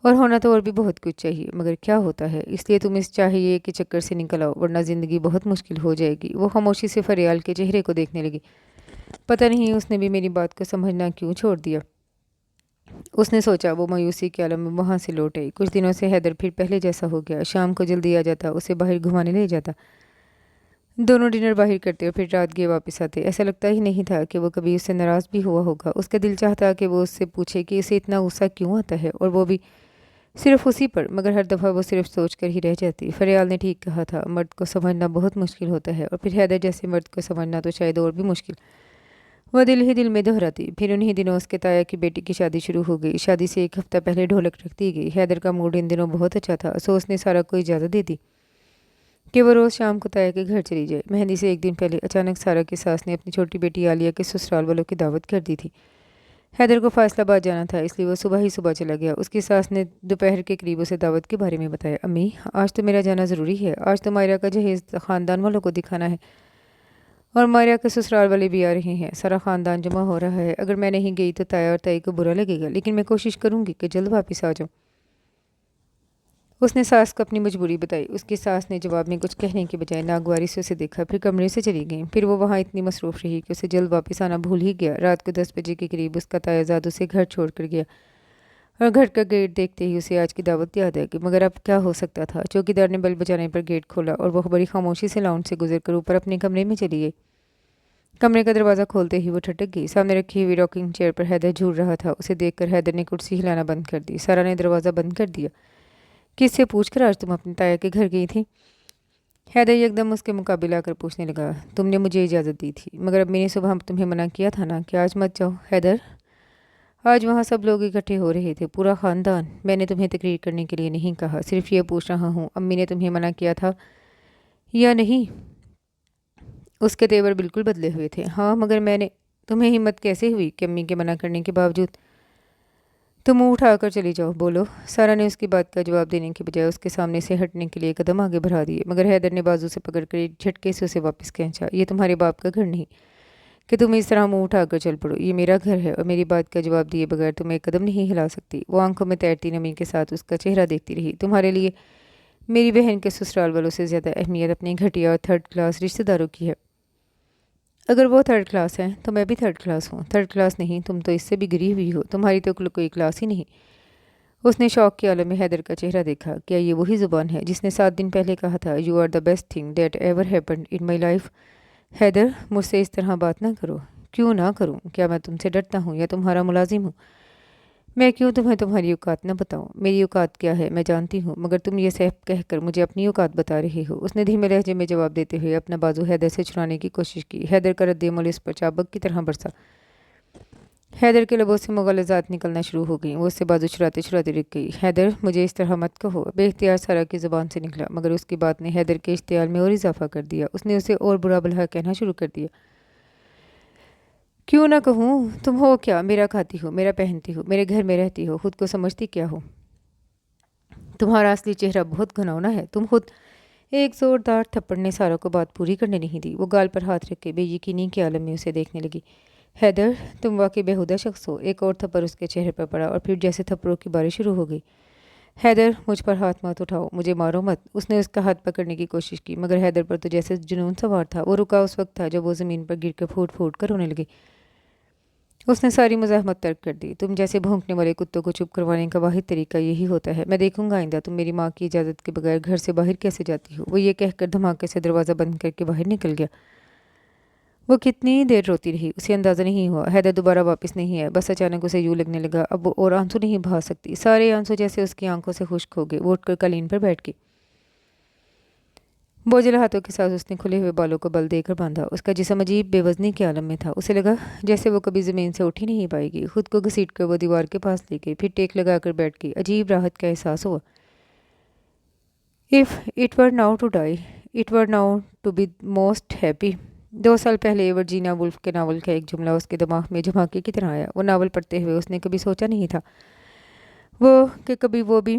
اور ہونا تو اور بھی بہت کچھ چاہیے، مگر کیا ہوتا ہے؟ اس لیے تم اس چاہیے کہ چکر سے نکل آؤ، ورنہ زندگی بہت مشکل ہو جائے گی۔ وہ خاموشی سے فریال کے چہرے کو دیکھنے لگی۔ پتہ نہیں اس نے بھی میری بات کو سمجھنا کیوں چھوڑ دیا۔ اس نے سوچا۔ وہ مایوسی کے عالم میں وہاں سے لوٹ آئی۔ کچھ دنوں سے حیدر پھر پہلے جیسا ہو گیا۔ شام کو جلدی آ جاتا، اسے باہر گھمانے لے جاتا، دونوں ڈنر باہر کرتے اور پھر رات گئے واپس آتے۔ ایسا لگتا ہی نہیں تھا کہ وہ کبھی اس سے ناراض بھی ہوا ہوگا۔ اس کا دل چاہتا کہ وہ اس سے پوچھے کہ اسے اتنا غصہ کیوں آتا ہے، اور وہ بھی صرف اسی پر، مگر ہر دفعہ وہ صرف سوچ کر ہی رہ جاتی۔ فریال نے ٹھیک کہا تھا، مرد کو سمجھنا بہت مشکل ہوتا ہے، اور پھر حیدر جیسے مرد کو سمجھنا تو شاید اور بھی مشکل۔ وہ دل ہی دل میں دہراتی۔ پھر انہی دنوں اس کے تایا کی بیٹی کی شادی شروع ہو گئی۔ شادی سے ایک ہفتہ پہلے ڈھولک رکھ دی گئی۔ حیدر کا موڈ ان دنوں بہت اچھا تھا، سو اس نے سارا کو اجازت دے دی کہ وہ روز شام کو تایا کے گھر چلی جائے۔ مہندی سے ایک دن پہلے اچانک سارا کی ساس نے اپنی چھوٹی بیٹی عالیہ کے سسرال والوں کی دعوت کر دی تھی۔ حیدر کو فیصل آباد جانا تھا، اس لیے وہ صبح چلا گیا۔ اس کی ساس نے دوپہر کے قریب اسے دعوت کے بارے میں بتایا۔ امی، آج تو میرا جانا ضروری ہے، آج تو مائرہ کا جہیز خاندان والوں کو دکھانا ہے، اور مائرہ کے سسرال والے بھی آ رہے ہیں، سارا خاندان جمع ہو رہا ہے۔ اگر میں نہیں گئی تو تایا اور تائی کو برا لگے گا، لیکن میں کوشش کروں گی کہ جلد واپس آ جاؤں۔ اس نے ساس کو اپنی مجبوری بتائی۔ اس کی ساس نے جواب میں کچھ کہنے کے بجائے ناگواری سے اسے دیکھا، پھر کمرے سے چلی گئیں۔ پھر وہ وہاں اتنی مصروف رہی کہ اسے جلد واپس آنا بھول ہی گیا۔ رات کو 10 بجے کے قریب اس کا تایا زاد اسے گھر چھوڑ کر گیا، اور گھر کا گیٹ دیکھتے ہی اسے آج کی دعوت یاد آ گئی۔ مگر اب کیا ہو سکتا تھا؟ چوکیدار نے بیل بجانے پر گیٹ کھولا، اور وہ بڑی خاموشی سے لاؤنج سے گزر کر اوپر اپنے کمرے میں چلی گئی۔ کمرے کا دروازہ کھولتے ہی وہ ٹھٹک گئی۔ سامنے رکھی ہوئی راکنگ چیئر پر حیدر جھول رہا تھا۔ اسے دیکھ کر حیدر نے کرسی ہلانا بند کر دی۔ سارا نے دروازہ بند کر دیا۔ کس سے پوچھ کر آج تم اپنے تایا کے گھر گئی تھی؟ حیدر ایک دم اس کے مقابل آ کر پوچھنے لگا۔ تم نے مجھے اجازت دی تھی، مگر اب میں نے صبح تمہیں منع کیا تھا نا کہ آج مت جاؤ۔ حیدر، آج وہاں سب لوگ اکٹھے ہو رہے تھے، پورا خاندان۔ میں نے تمہیں تقریر کرنے کے لیے نہیں کہا، صرف یہ پوچھ رہا ہوں امی نے تمہیں منع کیا تھا یا نہیں؟ اس کے تیور بالکل بدلے ہوئے تھے۔ ہاں، مگر میں نے… تمہیں ہمت کیسے ہوئی کہ امی کے منع کرنے کے باوجود تم منہ اٹھا کر چلی جاؤ؟ بولو۔ سارا نے اس کی بات کا جواب دینے کے بجائے اس کے سامنے سے ہٹنے کے لیے قدم آگے بڑھا دیے، مگر حیدر نے بازو سے پکڑ کر ایک جھٹکے سے اسے واپس کھینچا۔ یہ تمہارے باپ کا گھر نہیں کہ تم اس طرح منہ اٹھا کر چل پڑو، یہ میرا گھر ہے، اور میری بات کا جواب دیے بغیر تم ایک قدم نہیں ہلا سکتی۔ وہ آنکھوں میں تیرتی نمی کے ساتھ اس کا چہرہ دیکھتی رہی۔ تمہارے لیے میری بہن کے سسرال والوں سے زیادہ اہمیت اپنے گھٹیا اور تھرڈ کلاس رشتہ داروں کی ہے۔ اگر وہ تھرڈ کلاس ہیں تو میں بھی تھرڈ کلاس ہوں۔ تھرڈ کلاس نہیں، تم تو اس سے بھی گری ہوئی ہو، تمہاری تو کوئی کلاس ہی نہیں۔ اس نے شوق کے عالم میں حیدر کا چہرہ دیکھا۔ کیا یہ وہی زبان ہے جس نے 7 دن پہلے کہا تھا you are the best thing that ever happened in my life? Haider, مجھ سے اس طرح بات نہ کرو۔ کیوں نہ کروں؟ کیا میں تم سے ڈرتا ہوں یا تمہارا ملازم ہوں؟ میں کیوں تمہیں تمہاری اوقات نہ بتاؤں؟ میری اوقات کیا ہے میں جانتی ہوں، مگر تم یہ صرف کہہ کر مجھے اپنی اوقات بتا رہے ہو۔ اس نے دھیمے لہجے میں جواب دیتے ہوئے اپنا بازو حیدر سے چھڑانے کی کوشش کی۔ حیدر کا رد عمل اس پر چابک کی طرح برسا۔ حیدر کے لبوں سے مغالطات نکلنا شروع ہو گئیں۔ وہ اس سے بازو چھڑاتے چھڑاتے رک گئی۔ حیدر، مجھے اس طرح مت کہو، بے اختیار سارا کی زبان سے نکلا، مگر اس کی بات نے حیدر کے اشتعال میں اور اضافہ کر دیا۔ اس نے اسے اور برا بھلا کہنا شروع کر دیا۔ کیوں نہ کہوں؟ تم ہو کیا؟ میرا کھاتی ہو، میرا پہنتی ہو، میرے گھر میں رہتی ہو، خود کو سمجھتی کیا ہو؟ تمہارا اصلی چہرہ بہت گھناؤنا ہے۔ تم خود… ایک زوردار تھپڑ نے سارا کو بات پوری کرنے نہیں دی۔ وہ گال پر ہاتھ رکھ کے بے یقینی کے عالم میں اسے دیکھنے لگی۔ حیدر، تم واقعی بےہودہ شخص ہو۔ ایک اور تھپڑ اس کے چہرے پر پڑا، اور پھر جیسے تھپڑوں کی بارش شروع ہو گئی۔ حیدر، مجھ پر ہاتھ مت اٹھاؤ، مجھے مارو مت۔ اس نے اس کا ہاتھ پکڑنے کی کوشش کی، مگر حیدر پر تو جیسے جنون سوار تھا۔ وہ رکا اس وقت تھا جب وہ زمین پر گر کر پھوٹ پھوٹ کر رونے لگی۔ اس نے ساری مزاحمت ترک کر دی۔ تم جیسے بھونکنے والے کتوں کو چپ کروانے کا واحد طریقہ یہی ہوتا ہے۔ میں دیکھوں گا آئندہ تم میری ماں کی اجازت کے بغیر گھر سے باہر کیسے جاتی ہو۔ وہ یہ کہہ کر دھماکے سے دروازہ بند کر کے باہر نکل گیا۔ وہ کتنی دیر روتی رہی اسے اندازہ نہیں ہوا۔ حیدر دوبارہ واپس نہیں آیا، بس اچانک اسے یوں لگنے لگا اب وہ اور آنسو نہیں بہا سکتی۔ سارے آنسو جیسے اس کی آنکھوں سے خشک ہو گئے۔ وہ اٹھ کر قالین پر بیٹھ گئی۔ بوجھل ہاتھوں کے ساتھ اس نے کھلے ہوئے بالوں کو بل دے کر باندھا۔ اس کا جسم عجیب بے وزنی کے عالم میں تھا۔ اسے لگا جیسے وہ کبھی زمین سے اٹھ ہی نہیں پائے گی۔ خود کو گھسیٹ کر وہ دیوار کے پاس لے گئی، پھر ٹیک لگا کر بیٹھ گئی۔ عجیب راحت کا احساس ہوا۔ If it were now to die, it were now to be most happy۔ 2 سال پہلے ورجینیا وولف کے ناول کا ایک جملہ اس کے دماغ میں جھماکے کی طرح آیا۔ وہ ناول پڑھتے ہوئے اس نے کبھی سوچا نہیں تھا کہ کبھی وہ بھی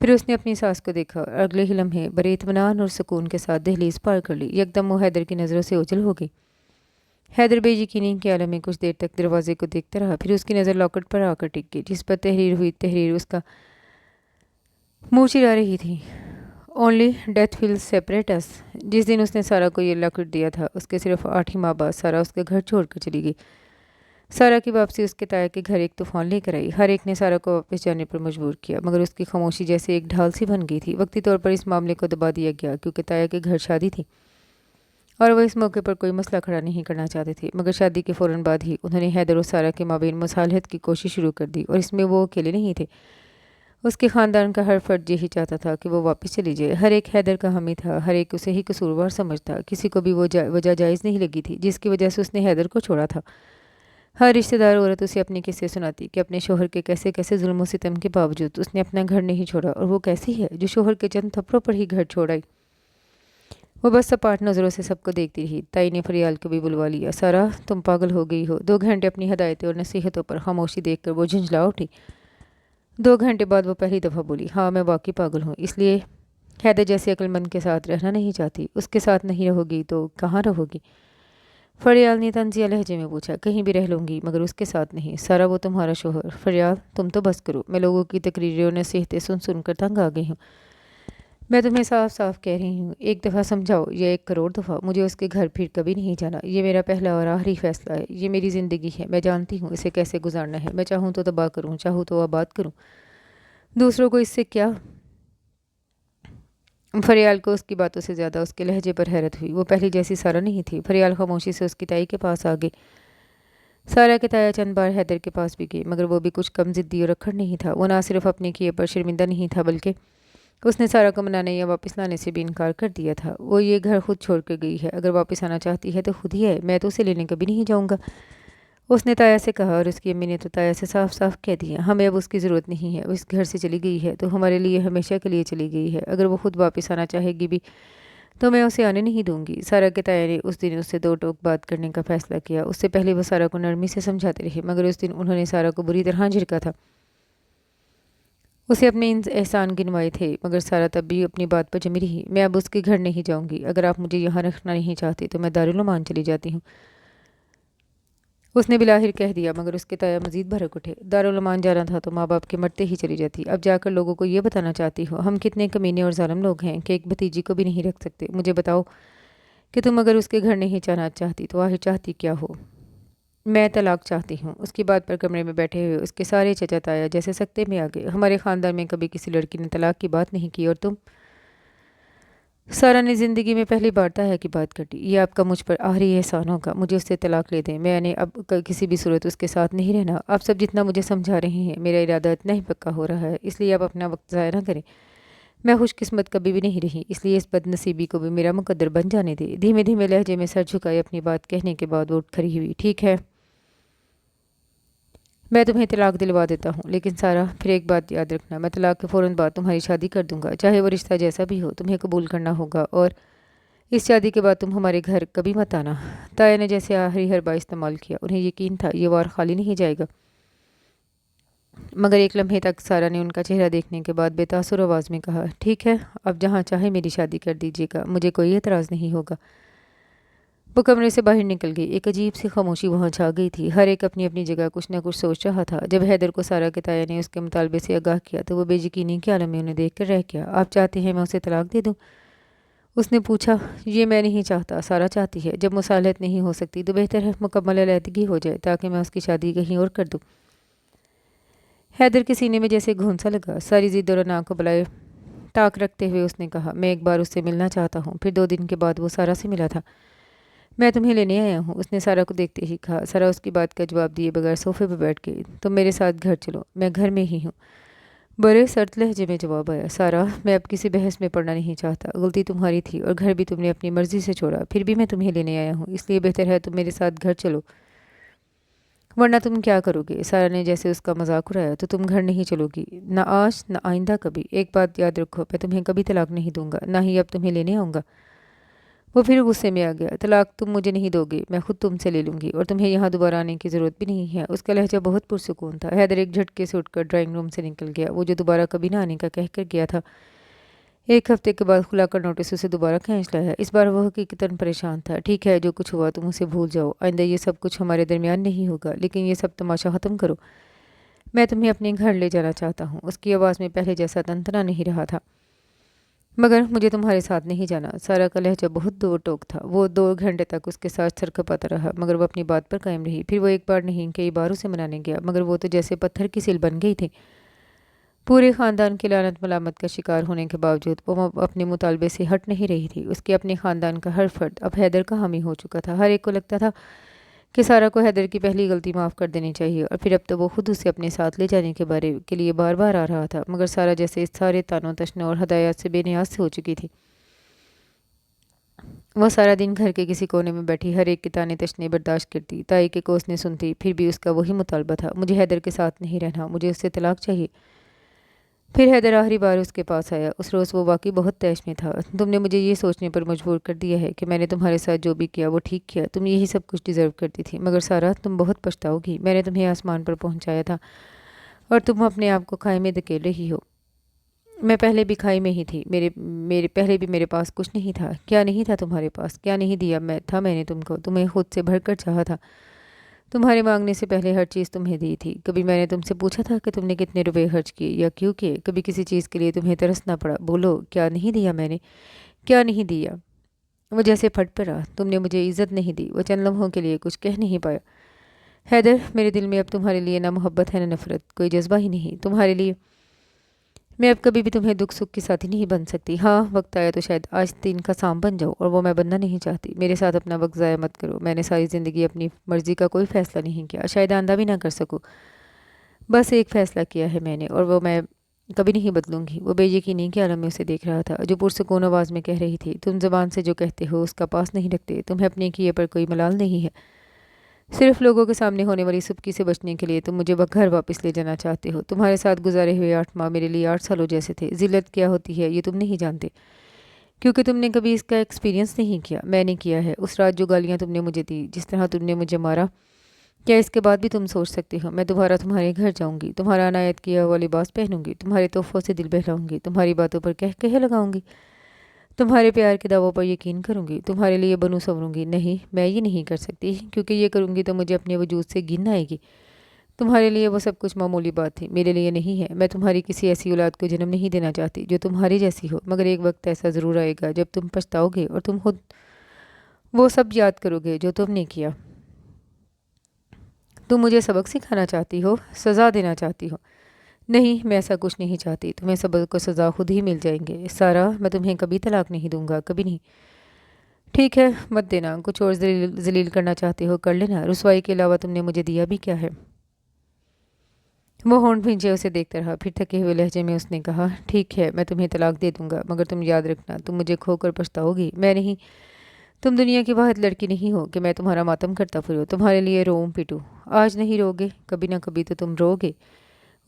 پھر اس نے اپنی ساس کو دیکھا اور اگلے ہی لمحے بڑے اطمینان اور سکون کے ساتھ دہلیز پار کر لی۔ یکدم وہ حیدر کی نظروں سے اوجھل ہو گئی۔ حیدر بے یقینی کے عالم میں کچھ دیر تک دروازے کو دیکھتا رہا، پھر اس کی نظر لاکٹ پر آ کر ٹک گئی جس پر تحریر ہوئی تحریر اس کا منہ چرا رہی تھی۔ اونلی ڈیتھ ول سیپریٹ اس۔ جس دن اس نے سارا کو یہ لاکٹ دیا تھا اس کے صرف 8 ہی ماہ بعد سارا اس کے گھر چھوڑ کر چلی گئی۔ سارا کی واپسی اس کے تایا کے گھر ایک طوفان لے کر آئی۔ ہر ایک نے سارا کو واپس جانے پر مجبور کیا، مگر اس کی خاموشی جیسے ایک ڈھال سی بن گئی تھی۔ وقتی طور پر اس معاملے کو دبا دیا گیا کیونکہ تایا کے گھر شادی تھی اور وہ اس موقع پر کوئی مسئلہ کھڑا نہیں کرنا چاہتے تھے، مگر شادی کے فوراً بعد ہی انہوں نے حیدر اور سارا کے مابین مصالحت کی کوشش شروع کر دی، اور اس میں وہ اکیلے نہیں تھے۔ اس کے خاندان کا ہر فرد یہی چاہتا تھا کہ وہ واپس چلی جائے۔ ہر ایک حیدر کا حامی تھا، ہر ایک اسے ہی قصوروار سمجھتا، کسی کو بھی وہ وجہ جائز نہیں لگی تھی جس کی وجہ سے اس نے حیدر کو چھوڑا تھا۔ ہر رشتہ دار عورت اسے اپنے قصے سناتی کہ اپنے شوہر کے کیسے کیسے ظلم و ستم کے باوجود اس نے اپنا گھر نہیں چھوڑا، اور وہ کیسی ہے جو شوہر کے چند تھپڑوں پر ہی گھر چھوڑ آئی۔ وہ بس سپاٹ نظروں سے سب کو دیکھتی رہی۔ تائی نے فریال کو بھی بلوا لیا۔ سارا تم پاگل ہو گئی ہو۔ 2 گھنٹے اپنی ہدایتوں اور نصیحتوں پر خاموشی دیکھ کر وہ جھنجھلا اٹھی۔ 2 گھنٹے بعد وہ پہلی دفعہ بولی، ہاں میں واقعی پاگل ہوں، اس لیے حیدر جیسے عقل مند کے ساتھ رہنا نہیں چاہتی۔ اس کے ساتھ نہیں رہو گی تو کہاں رہو گی؟ فریال نے طنزیہ لہجے میں پوچھا۔ کہیں بھی رہ لوں گی مگر اس کے ساتھ نہیں۔ سارا وہ تمہارا شوہر۔ فریال تم تو بس کرو، میں لوگوں کی تقریریں اور نصیحتیں سن سن کر تنگ آ گئی ہوں۔ میں تمہیں صاف صاف کہہ رہی ہوں، 1 دفعہ سمجھاؤ یا 1 کروڑ دفعہ، مجھے اس کے گھر پھر کبھی نہیں جانا۔ یہ میرا پہلا اور آخری فیصلہ ہے، یہ میری زندگی ہے، میں جانتی ہوں اسے کیسے گزارنا ہے۔ میں چاہوں تو تباہ کروں، چاہوں تو آباد کروں، دوسروں کو اس سے کیا؟ فریال کو اس کی باتوں سے زیادہ اس کے لہجے پر حیرت ہوئی۔ وہ پہلی جیسی سارا نہیں تھی۔ فریال خاموشی سے اس کی تائی کے پاس آ گئی۔ سارا کے تایا چند بار حیدر کے پاس بھی گئے، مگر وہ بھی کچھ کم ضدی اور اکڑ نہیں تھا۔ وہ نہ صرف اپنے کیے پر شرمندہ نہیں تھا بلکہ اس نے سارا کو منانے یا واپس لانے سے بھی انکار کر دیا تھا۔ وہ یہ گھر خود چھوڑ کر گئی ہے، اگر واپس آنا چاہتی ہے تو خود ہی ہے، میں تو اسے لینے کبھی نہیں جاؤں گا، اس نے تایا سے کہا۔ اور اس کی امی نے تو تایا سے صاف صاف کہہ دیا، ہمیں اب اس کی ضرورت نہیں ہے، وہ اس گھر سے چلی گئی ہے تو ہمارے لیے ہمیشہ کے لیے چلی گئی ہے، اگر وہ خود واپس آنا چاہے گی بھی تو میں اسے آنے نہیں دوں گی۔ سارا کے تایا نے اس دن اس سے 2 ٹوک بات کرنے کا فیصلہ کیا۔ اس سے پہلے وہ سارا کو نرمی سے سمجھاتے رہے، مگر اس دن انہوں نے سارا کو بری طرح جھڑکا تھا۔ اسے اپنے احسان گنوائے تھے، مگر سارا تب بھی اپنی بات پر جمی رہی۔ میں اب اس کے گھر نہیں جاؤں گی، اگر آپ مجھے یہاں رکھنا نہیں چاہتے تو میں دارالعمان چلی جاتی ہوں، اس نے بلاخر کہہ دیا۔ مگر اس کے تایا مزید بھڑک اٹھے۔ دارالعمان جانا تھا تو ماں باپ کے مرتے ہی چلی جاتی، اب جا کر لوگوں کو یہ بتانا چاہتی ہو ہم کتنے کمینے اور ظالم لوگ ہیں کہ ایک بھتیجی کو بھی نہیں رکھ سکتے۔ مجھے بتاؤ کہ تم اگر اس کے گھر نہیں جانا چاہتی تو آخر چاہتی کیا ہو؟ میں طلاق چاہتی ہوں۔ اس کی بات پر کمرے میں بیٹھے ہوئے اس کے سارے چچا تایا جیسے سکتے میں آ گئے۔ ہمارے خاندان میں کبھی کسی لڑکی نے طلاق کی بات نہیں کی، اور تم؟ سارا نے زندگی میں پہلی بار تایا کی بات کٹی۔ یہ آپ کا مجھ پر آخری احسان ہوگا، مجھے اس سے طلاق لے دیں، میں نے اب کسی بھی صورت اس کے ساتھ نہیں رہنا۔ آپ سب جتنا مجھے سمجھا رہے ہیں میرا ارادہ اتنا ہی پکا ہو رہا ہے، اس لیے آپ اپنا وقت ضائع نہ کریں۔ میں خوش قسمت کبھی بھی نہیں رہی، اس لیے اس بد نصیبی کو بھی میرا مقدر بن جانے دے۔ دھیمے دھیمے لہجے میں سر جھکائے اپنی بات کہنے کے بعد وہ اٹھ کھڑی ہوئی۔ ٹھیک ہے، میں تمہیں طلاق دلوا دیتا ہوں، لیکن سارا پھر ایک بات یاد رکھنا، میں طلاق کے فوراً بعد تمہاری شادی کر دوں گا، چاہے وہ رشتہ جیسا بھی ہو، تمہیں قبول کرنا ہوگا، اور اس شادی کے بعد تم ہمارے گھر کبھی مت آنا۔ تایا نے جیسے آخری حربہ استعمال کیا، انہیں یقین تھا یہ وار خالی نہیں جائے گا، مگر ایک لمحے تک سارا نے ان کا چہرہ دیکھنے کے بعد بے تاثر آواز میں کہا، ٹھیک ہے، اب جہاں چاہے میری شادی کر دیجیے گا، مجھے کوئی اعتراض نہیں ہوگا۔ وہ کمرے سے باہر نکل گئی۔ ایک عجیب سی خاموشی وہاں چھا گئی تھی، ہر ایک اپنی اپنی جگہ کچھ نہ کچھ سوچ رہا تھا۔ جب حیدر کو سارا کے تایا نے اس کے مطالبے سے آگاہ کیا تو وہ بے یقینی کے عالم میں انہیں دیکھ کر رہ گیا۔ آپ چاہتے ہیں میں اسے طلاق دے دوں؟ اس نے پوچھا۔ یہ میں نہیں چاہتا، سارا چاہتی ہے۔ جب مصالحت نہیں ہو سکتی تو بہتر ہے مکمل علیحدگی ہو جائے تاکہ میں اس کی شادی کہیں اور کر دوں۔ حیدر کے سینے میں جیسے گھونسا لگا، ساری ضد اور انا کو بلائے طاق رکھتے ہوئے اس نے کہا، میں ایک بار اس سے ملنا چاہتا ہوں۔ پھر 2 دن کے بعد وہ سارا سے ملا تھا۔ میں تمہیں لینے آیا ہوں، اس نے سارا کو دیکھتے ہی کہا۔ سارا اس کی بات کا جواب دیے بغیر صوفے پہ بیٹھ گئی۔ تم میرے ساتھ گھر چلو، میں گھر میں ہی ہوں، بڑے سرد لہجے میں جواب آیا۔ سارا میں اب کسی بحث میں پڑنا نہیں چاہتا، غلطی تمہاری تھی اور گھر بھی تم نے اپنی مرضی سے چھوڑا، پھر بھی میں تمہیں لینے آیا ہوں، اس لیے بہتر ہے تم میرے ساتھ گھر چلو، ورنہ تم کیا کرو گے؟ سارا نے جیسے اس کا مذاق اڑایا، تو تم گھر نہیں چلو گی؟ نہ آج نہ آئندہ کبھی۔ ایک بات یاد رکھو، میں تمہیں کبھی طلاق نہیں دوں گا، نہ ہی اب تمہیں لینے آؤں گا۔ وہ پھر غصے میں آ گیا۔ طلاق تم مجھے نہیں دو گے، میں خود تم سے لے لوں گی اور تمہیں یہاں دوبارہ آنے کی ضرورت بھی نہیں ہے۔ اس کا لہجہ بہت پرسکون تھا۔ حیدر ایک جھٹکے سے اٹھ کر ڈرائنگ روم سے نکل گیا، وہ جو دوبارہ کبھی نہ آنے کا کہہ کر گیا تھا۔ ایک ہفتے کے بعد خلا کا نوٹس اسے دوبارہ کھینچ لایا۔ اس بار وہ حقیقتاً پریشان تھا۔ ٹھیک ہے، جو کچھ ہوا تم اسے بھول جاؤ، آئندہ یہ سب کچھ ہمارے درمیان نہیں ہوگا، لیکن یہ سب تماشا ختم کرو۔ میں تمہیں اپنے گھر لے جانا چاہتا ہوں۔ اس کی آواز میں پہلے جیسا تنتنا نہیں رہا تھا۔ مگر مجھے تمہارے ساتھ نہیں جانا۔ سارا کا لہجہ بہت دو ٹوک تھا۔ وہ 2 گھنٹے تک اس کے ساتھ سرکھپاتا رہا، مگر وہ اپنی بات پر قائم رہی۔ پھر وہ ایک بار نہیں کئی بار اسے منانے گیا، مگر وہ تو جیسے پتھر کی سیل بن گئی تھی۔ پورے خاندان کی لعنت ملامت کا شکار ہونے کے باوجود وہ اپنے مطالبے سے ہٹ نہیں رہی تھی۔ اس کے اپنے خاندان کا ہر فرد اب حیدر کا حامی ہو چکا تھا۔ ہر ایک کو لگتا تھا کہ سارا کو حیدر کی پہلی غلطی معاف کر دینی چاہیے، اور پھر اب تو وہ خود اسے اپنے ساتھ لے جانے کے بارے کے لیے بار بار آ رہا تھا، مگر سارا جیسے اس سارے تانوں تشنوں اور ہدایات سے بے نیاز سے ہو چکی تھی۔ وہ سارا دن گھر کے کسی کونے میں بیٹھی ہر ایک کے تانے تشنے برداشت کرتی، تائی کے کوسنے سنتی، پھر بھی اس کا وہی مطالبہ تھا، مجھے حیدر کے ساتھ نہیں رہنا، مجھے اس سے طلاق چاہیے۔ پھر حیدر آخری بار اس کے پاس آیا۔ اس روز وہ واقعی بہت طیش میں تھا۔ تم نے مجھے یہ سوچنے پر مجبور کر دیا ہے کہ میں نے تمہارے ساتھ جو بھی کیا وہ ٹھیک کیا، تم یہی سب کچھ ڈیزرو کرتی تھی، مگر سارا تم بہت پچھتاؤ گی۔ میں نے تمہیں آسمان پر پہنچایا تھا اور تم اپنے آپ کو کھائی میں دھکیل رہی ہو۔ میں پہلے بھی کھائی میں ہی تھی، پہلے بھی میرے پاس کچھ نہیں تھا۔ کیا نہیں تھا تمہارے پاس؟ کیا نہیں دیا میں نے تم کو؟ تمہیں خود سے بڑھ کر چاہا تھا۔ تمہارے مانگنے سے پہلے ہر چیز تمہیں دی تھی۔ کبھی میں نے تم سے پوچھا تھا کہ تم نے کتنے روپے خرچ کیے یا کیوں کیے؟ کبھی کسی چیز کے لیے تمہیں ترسنا پڑا؟ بولو، کیا نہیں دیا میں نے؟ کیا نہیں دیا؟ وہ جیسے پھٹ پڑا۔ تم نے مجھے عزت نہیں دی۔ وہ چند لمحوں کے لیے کچھ کہہ نہیں پایا۔ حیدر، میرے دل میں اب تمہارے لیے نہ محبت ہے نہ نفرت، کوئی جذبہ ہی نہیں تمہارے لیے۔ میں اب کبھی بھی تمہیں دکھ سکھ کی ساتھی نہیں بن سکتی۔ ہاں، وقت آیا تو شاید آج دن کا سام بن جاؤ، اور وہ میں بننا نہیں چاہتی۔ میرے ساتھ اپنا وقت ضائع مت کرو۔ میں نے ساری زندگی اپنی مرضی کا کوئی فیصلہ نہیں کیا، شاید آئندہ بھی نہ کر سکوں۔ بس ایک فیصلہ کیا ہے میں نے، اور وہ میں کبھی نہیں بدلوں گی۔ وہ بے یقینی کے عالم میں اسے دیکھ رہا تھا، جو پرسکون آواز میں کہہ رہی تھی، تم زبان سے جو کہتے ہو اس کا پاس نہیں رکھتے، تمہیں اپنے کیے پر کوئی ملال نہیں ہے۔ صرف لوگوں کے سامنے ہونے والی سبکی سے بچنے کے لیے تم مجھے گھر واپس لے جانا چاہتے ہو۔ تمہارے ساتھ گزارے ہوئے 8 ماہ میرے لیے 8 سالوں جیسے تھے۔ ذلت کیا ہوتی ہے یہ تم نہیں جانتے، کیونکہ تم نے کبھی اس کا ایکسپیرینس نہیں کیا۔ میں نے کیا ہے۔ اس رات جو گالیاں تم نے مجھے دی، جس طرح تم نے مجھے مارا، کیا اس کے بعد بھی تم سوچ سکتے ہو میں دوبارہ تمہارے گھر جاؤں گی، تمہارا عنایت کیا ہوا لباس پہنوں گی، تمہارے تحفوں سے دل بہلاؤں گی، تمہاری باتوں پر کہہ لگاؤں گی، تمہارے پیار کے دعووں پر یقین کروں گی، تمہارے لیے بنوں سنوروں گی؟ نہیں، میں یہ نہیں کر سکتی، کیونکہ یہ کروں گی تو مجھے اپنے وجود سے گن آئے گی۔ تمہارے لیے وہ سب کچھ معمولی بات تھی، میرے لیے نہیں ہے۔ میں تمہاری کسی ایسی اولاد کو جنم نہیں دینا چاہتی جو تمہاری جیسی ہو، مگر ایک وقت ایسا ضرور آئے گا جب تم پچھتاؤ گے اور تم خود وہ سب یاد کرو گے جو تم نے کیا۔ تم مجھے سبق سکھانا چاہتی ہو، سزا دینا چاہتی ہو؟ نہیں، میں ایسا کچھ نہیں چاہتی۔ تمہیں سبق و سزا خود ہی مل جائیں گے۔ سارا، میں تمہیں کبھی طلاق نہیں دوں گا، کبھی نہیں۔ ٹھیک ہے، مت دینا۔ کچھ اور ذلیل کرنا چاہتے ہو کر لینا، رسوائی کے علاوہ تم نے مجھے دیا بھی کیا ہے؟ وہ ہونٹ بھینچے اسے دیکھتا رہا، پھر تھکے ہوئے لہجے میں اس نے کہا، ٹھیک ہے، میں تمہیں طلاق دے دوں گا، مگر تم یاد رکھنا، تم مجھے کھو کر پچھتاؤ گی۔ میں نہیں، تم دنیا کی واحد لڑکی نہیں ہو کہ میں تمہارا ماتم کرتا پھروں، تمہارے لیے روؤں پیٹوں۔ آج نہیں رو گے، کبھی نہ کبھی تو تم رو گے۔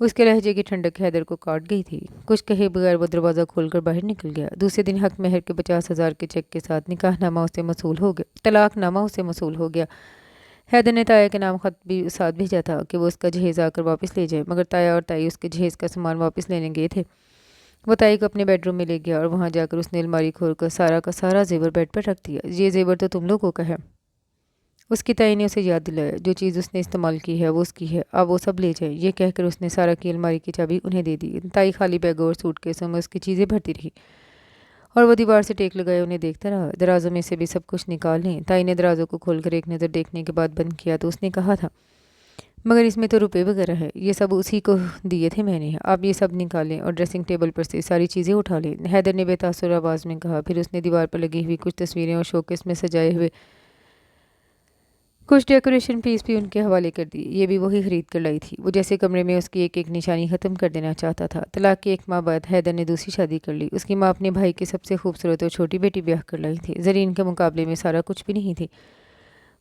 اس کے لہجے کی ٹھنڈک حیدر کو کاٹ گئی تھی۔ کچھ کہے بغیر وہ دروازہ کھول کر باہر نکل گیا۔ دوسرے دن حق مہر کے 50,000 کے چیک کے ساتھ نکاح نامہ اسے موصول ہو گیا، طلاق نامہ اسے موصول ہو گیا۔ حیدر نے تایا کے نام خط بھی ساتھ بھیجا تھا کہ وہ اس کا جہیز آ کر واپس لے جائے، مگر تایا اور تائی اس کے جہیز کا سامان واپس لینے گئے تھے۔ وہ تائی کو اپنے بیڈ روم میں لے گیا اور وہاں جا کر اس نے الماری کھول کر سارا کا سارا زیور بیڈ پر رکھ دیا۔ یہ زیور تو تم لوگوں کا ہے۔ اس کی تائی نے اسے یاد دلایا، جو چیز اس نے استعمال کی ہے وہ اس کی ہے، اب وہ سب لے جائیں۔ یہ کہہ کر اس نے سارا کی الماری کی چابی انہیں دے دی۔ تائی خالی بیگوں اور سوٹ کیسوں میں اس کی چیزیں بھرتی رہی، اور وہ دیوار سے ٹیک لگائے انہیں دیکھتا رہا۔ درازوں میں سے بھی سب کچھ نکال لیں۔ تائی نے درازوں کو کھول کر ایک نظر دیکھنے کے بعد بند کیا تو اس نے کہا تھا، مگر اس میں تو روپے وغیرہ ہے، یہ سب اسی کو دیے تھے میں نے، آپ یہ سب نکالیں اور ڈریسنگ ٹیبل پر سے ساری چیزیں اٹھا لیں۔ حیدر نے بے تاثر آواز میں کہا، پھر اس نے دیوار پر لگی ہوئی کچھ تصویریں اور شوکیس میں سجائے ہوئے کچھ ڈیکوریشن پیس بھی ان کے حوالے کر دی۔ یہ بھی وہی خرید کر لائی تھی۔ وہ جیسے کمرے میں اس کی ایک ایک نشانی ختم کر دینا چاہتا تھا۔ طلاق کے 1 ماہ بعد حیدر نے دوسری شادی کر لی۔ اس کی ماں اپنے بھائی کی سب سے خوبصورت اور چھوٹی بیٹی بیاہ کر لائی تھی۔ زرین کے مقابلے میں سارا کچھ بھی نہیں تھی۔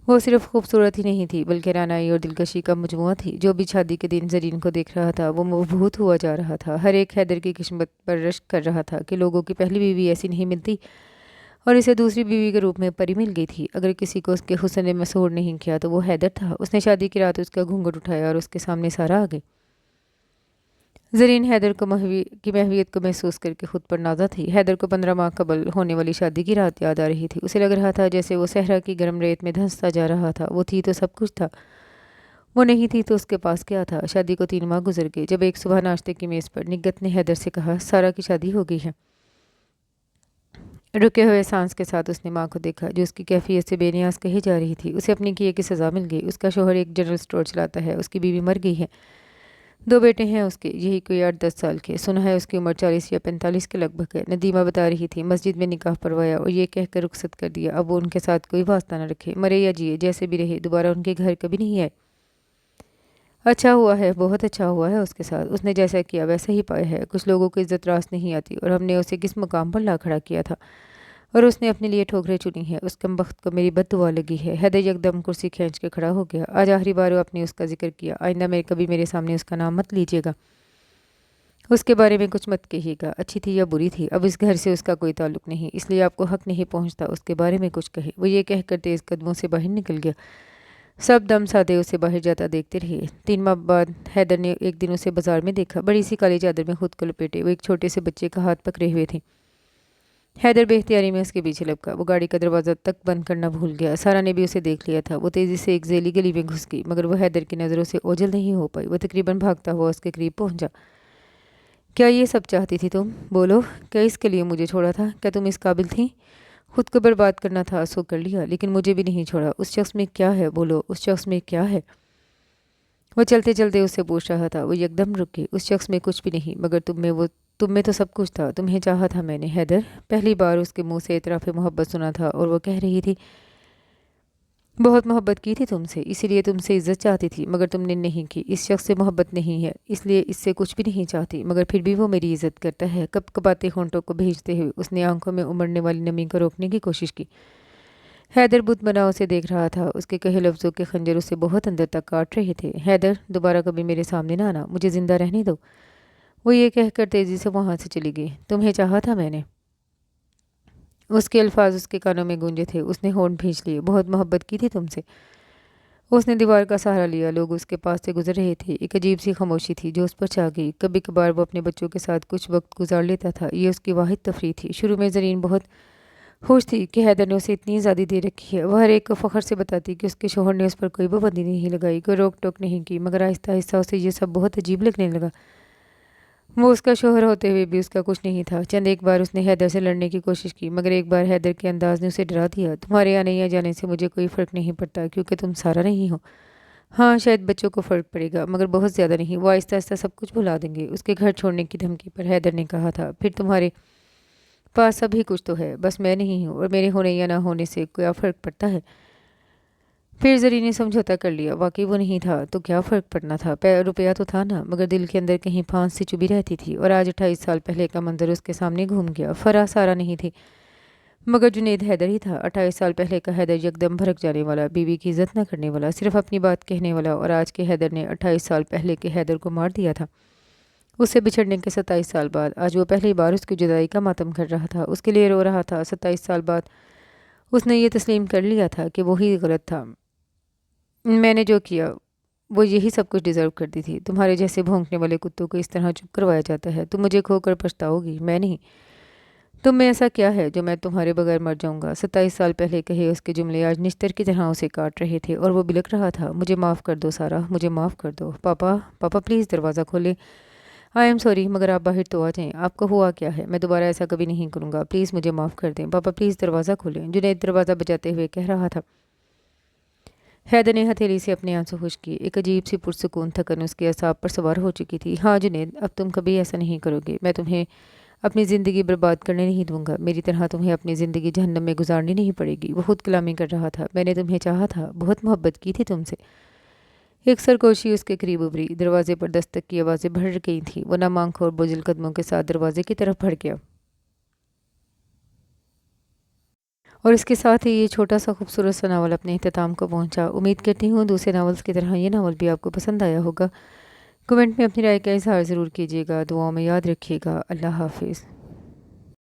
وہ صرف خوبصورت ہی نہیں تھی بلکہ رعنائی اور دلکشی کا مجموعہ تھی۔ جو بھی شادی کے دن زرین کو دیکھ رہا تھا وہ مبہوت ہوا جا رہا تھا۔ ہر ایک حیدر کی قسمت پر رشک کر رہا تھا کہ لوگوں کی پہلی بیوی ایسی نہیں ملتی، اور اسے دوسری بیوی کے روپ میں پری مل گئی تھی۔ اگر کسی کو اس کے حسن نے مسحور نہیں کیا تو وہ حیدر تھا۔ اس نے شادی کی رات اس کا گھونگھٹ اٹھایا اور اس کے سامنے سارا آ گئی۔ زرین حیدر کو کی محویت کو محسوس کر کے خود پر نازا تھی۔ حیدر کو 15 ماہ قبل ہونے والی شادی کی رات یاد آ رہی تھی۔ اسے لگ رہا تھا جیسے وہ صحرا کی گرم ریت میں دھنستا جا رہا تھا۔ وہ تھی تو سب کچھ تھا، وہ نہیں تھی تو اس کے پاس کیا تھا؟ شادی کو 3 ماہ گزر گئے جب ایک صبح ناشتے کی میز پر نگت نے حیدر سے کہا، سارا کی شادی ہو گئی ہے۔ رکے ہوئے سانس کے ساتھ اس نے ماں کو دیکھا جو اس کی کیفیت سے بے نیاز کہی جا رہی تھی۔ اسے اپنی کیے کی سزا مل گئی۔ اس کا شوہر ایک جنرل سٹور چلاتا ہے، اس کی بیوی مر گئی ہے، 2 بیٹے ہیں اس کے، یہی کوئی 8-10 سال کے، سنا ہے اس کی عمر 40 یا 45 کے لگ بھگ ہے۔ ندیمہ بتا رہی تھی مسجد میں نکاح پڑھوایا اور یہ کہہ کر رخصت کر دیا اب وہ ان کے ساتھ کوئی واسطہ نہ رکھے، مرے یا جیے جیسے بھی رہے دوبارہ ان کے گھر کبھی نہیں آئے۔ اچھا ہوا ہے، بہت اچھا ہوا ہے اس کے ساتھ، اس نے جیسا کیا ویسا ہی پایا ہے۔ کچھ لوگوں کو عزت راست نہیں آتی اور ہم نے اسے کس مقام پر لا کھڑا کیا تھا اور اس نے اپنے لیے ٹھوکریں چنی ہیں۔ اس کمبخت کو میری بد دعا لگی ہے۔ حیدر یکدم کرسی کھینچ کے کھڑا ہو گیا۔ آج آخری بار آپ نے اس کا ذکر کیا، آئندہ کبھی میرے سامنے اس کا نام مت لیجیے گا، اس کے بارے میں کچھ مت کہیے گا، اچھی تھی یا بری تھی، اب اس گھر سے اس کا کوئی تعلق نہیں، اس لیے آپ کو حق نہیں پہنچتا اس کے بارے میں کچھ کہے۔ وہ یہ کہہ کر تیز قدموں سے باہر نکل گیا۔ سب دم سادے اسے باہر جاتا دیکھتے رہے۔ 3 ماہ بعد حیدر نے ایک دن اسے بازار میں دیکھا، بڑی سی کالی چادر میں خود کو لپیٹے وہ ایک چھوٹے سے بچے کا ہاتھ پکڑے ہوئے تھے۔ حیدر بے اختیاری میں اس کے پیچھے لپکا۔ وہ گاڑی کا دروازہ تک بند کرنا بھول گیا۔ سارا نے بھی اسے دیکھ لیا تھا۔ وہ تیزی سے ایک ذیلی گلی میں گھس گئی مگر وہ حیدر کی نظروں سے اوجھل نہیں ہو پائی۔ وہ تقریباً بھاگتا ہوا اس کے قریب پہنچا۔ کیا یہ سب چاہتی تھی تم؟ بولو، کیا اس کے لیے مجھے چھوڑا تھا؟ کیا تم اس قابل تھی؟ خود کو برباد کرنا تھا سو کر لیا، لیکن مجھے بھی نہیں چھوڑا۔ اس شخص میں کیا ہے؟ بولو، اس شخص میں کیا ہے؟ وہ چلتے چلتے اس سے پوچھ رہا تھا۔ وہ یکدم رک گئی۔ اس شخص میں کچھ بھی نہیں مگر تم میں تو سب کچھ تھا، تمہیں چاہا تھا میں نے حیدر۔ پہلی بار اس کے منہ سے اعتراف محبت سنا تھا اور وہ کہہ رہی تھی بہت محبت کی تھی تم سے، اسی لیے تم سے عزت چاہتی تھی مگر تم نے نہیں کی۔ اس شخص سے محبت نہیں ہے اس لیے اس سے کچھ بھی نہیں چاہتی مگر پھر بھی وہ میری عزت کرتا ہے۔ کپ کپاتے ہونٹوں کو بھیجتے ہوئے اس نے آنکھوں میں امڑنے والی نمی کو روکنے کی کوشش کی۔ حیدر بت بنا اسے دیکھ رہا تھا۔ اس کے کہے لفظوں کے خنجر اسے بہت اندر تک کاٹ رہے تھے۔ حیدر، دوبارہ کبھی میرے سامنے نہ آنا، مجھے زندہ رہنے دو۔ وہ یہ کہہ کر تیزی سے وہاں سے چلی گئی۔ تمہیں چاہا تھا میں نے، اس کے الفاظ اس کے کانوں میں گونجے تھے۔ اس نے ہونٹ بھینچ لیے۔ بہت محبت کی تھی تم سے۔ اس نے دیوار کا سہارا لیا۔ لوگ اس کے پاس سے گزر رہے تھے۔ ایک عجیب سی خاموشی تھی جو اس پر چھا گئی۔ کبھی کبھار وہ اپنے بچوں کے ساتھ کچھ وقت گزار لیتا تھا، یہ اس کی واحد تفریح تھی۔ شروع میں زرین بہت خوش تھی کہ حیدر نے اسے اتنی زیادہ دے رکھی ہے۔ وہ ہر ایک کو فخر سے بتاتی کہ اس کے شوہر نے اس پر کوئی پابندی نہیں لگائی، کوئی روک ٹوک نہیں کی، مگر آہستہ آہستہ اسے یہ سب بہت عجیب لگنے لگا۔ وہ اس کا شوہر ہوتے ہوئے بھی اس کا کچھ نہیں تھا۔ چند ایک بار اس نے حیدر سے لڑنے کی کوشش کی مگر ایک بار حیدر کے انداز نے اسے ڈرا دیا۔ تمہارے آنے یا جانے سے مجھے کوئی فرق نہیں پڑتا کیونکہ تم سارا نہیں ہو۔ ہاں شاید بچوں کو فرق پڑے گا مگر بہت زیادہ نہیں، وہ آہستہ آہستہ سب کچھ بھلا دیں گے۔ اس کے گھر چھوڑنے کی دھمکی پر حیدر نے کہا تھا، پھر تمہارے پاس سبھی کچھ تو ہے، بس میں نہیں ہوں، اور میرے ہونے یا نہ ہونے سے کیا فرق پڑتا ہے؟ پھر زری نے سمجھوتا کر لیا، واقعی وہ نہیں تھا تو کیا فرق پڑنا تھا؟ روپیہ تو تھا نا، مگر دل کے اندر کہیں پھانس سی چبھی رہتی تھی۔ اور آج 28 سال پہلے کا منظر اس کے سامنے گھوم گیا۔ فرح سارا نہیں تھی مگر جنید حیدر ہی تھا۔ 28 سال پہلے کا حیدر یکدم بھڑک جانے والا، بیوی کی عزت نہ کرنے والا، صرف اپنی بات کہنے والا، اور آج کے حیدر نے 28 سال پہلے کے حیدر کو مار دیا تھا۔ اس سے بچھڑنے کے 27 سال بعد آج وہ پہلی بار اس کی جدائی کا ماتم کر رہا تھا، اس کے لیے رو رہا تھا۔ 27 سال بعد اس نے یہ تسلیم کر لیا تھا کہ وہی غلط تھا، میں نے جو کیا وہ یہی سب کچھ ڈیزرو کرتی تھی۔ تمہارے جیسے بھونکنے والے کتوں کو اس طرح چپ کروایا جاتا ہے، تم مجھے کھو کر پچھتاؤ گی، میں نہیں۔ تم میں ایسا کیا ہے جو میں تمہارے بغیر مر جاؤں گا؟ 27 سال پہلے کہے اس کے جملے آج نشتر کی طرح اسے کاٹ رہے تھے اور وہ بلک رہا تھا، مجھے معاف کر دو سارا، مجھے معاف کر دو۔ پاپا پاپا پلیز دروازہ کھولیں، آئی ایم سوری مگر آپ باہر تو آ جائیں، آپ کو ہوا کیا ہے؟ میں دوبارہ ایسا کبھی نہیں کروں گا، پلیز مجھے معاف کر دیں۔ پاپا پلیز دروازہ کھولیں، جنید دروازہ بجاتے ہوئے کہہ رہا تھا۔ حیدر نے ہتھیلی سے اپنے آنسو خشک کیے۔ ایک عجیب سی پرسکون تھکن اس کے اعصاب پر سوار ہو چکی تھی۔ ہاں جنید، اب تم کبھی ایسا نہیں کرو گے، میں تمہیں اپنی زندگی برباد کرنے نہیں دوں گا، میری طرح تمہیں اپنی زندگی جہنم میں گزارنی نہیں پڑے گی۔ وہ خود کلامی کر رہا تھا، میں نے تمہیں چاہا تھا، بہت محبت کی تھی تم سے۔ ایک سرگوشی اس کے قریب ابھری، دروازے پر دستک کی آوازیں بڑھ گئی تھیں۔ وہ نم آنکھوں اور بوجھل قدموں کے ساتھ دروازے کی طرف بڑھ گیا۔ اور اس کے ساتھ ہی یہ چھوٹا سا خوبصورت سا ناول اپنے اختتام کو پہنچا۔ امید کرتی ہوں دوسرے ناولز کی طرح یہ ناول بھی آپ کو پسند آیا ہوگا۔ کمنٹ میں اپنی رائے کا اظہار ضرور کیجیے گا، دعاؤں میں یاد رکھیے گا۔ اللہ حافظ۔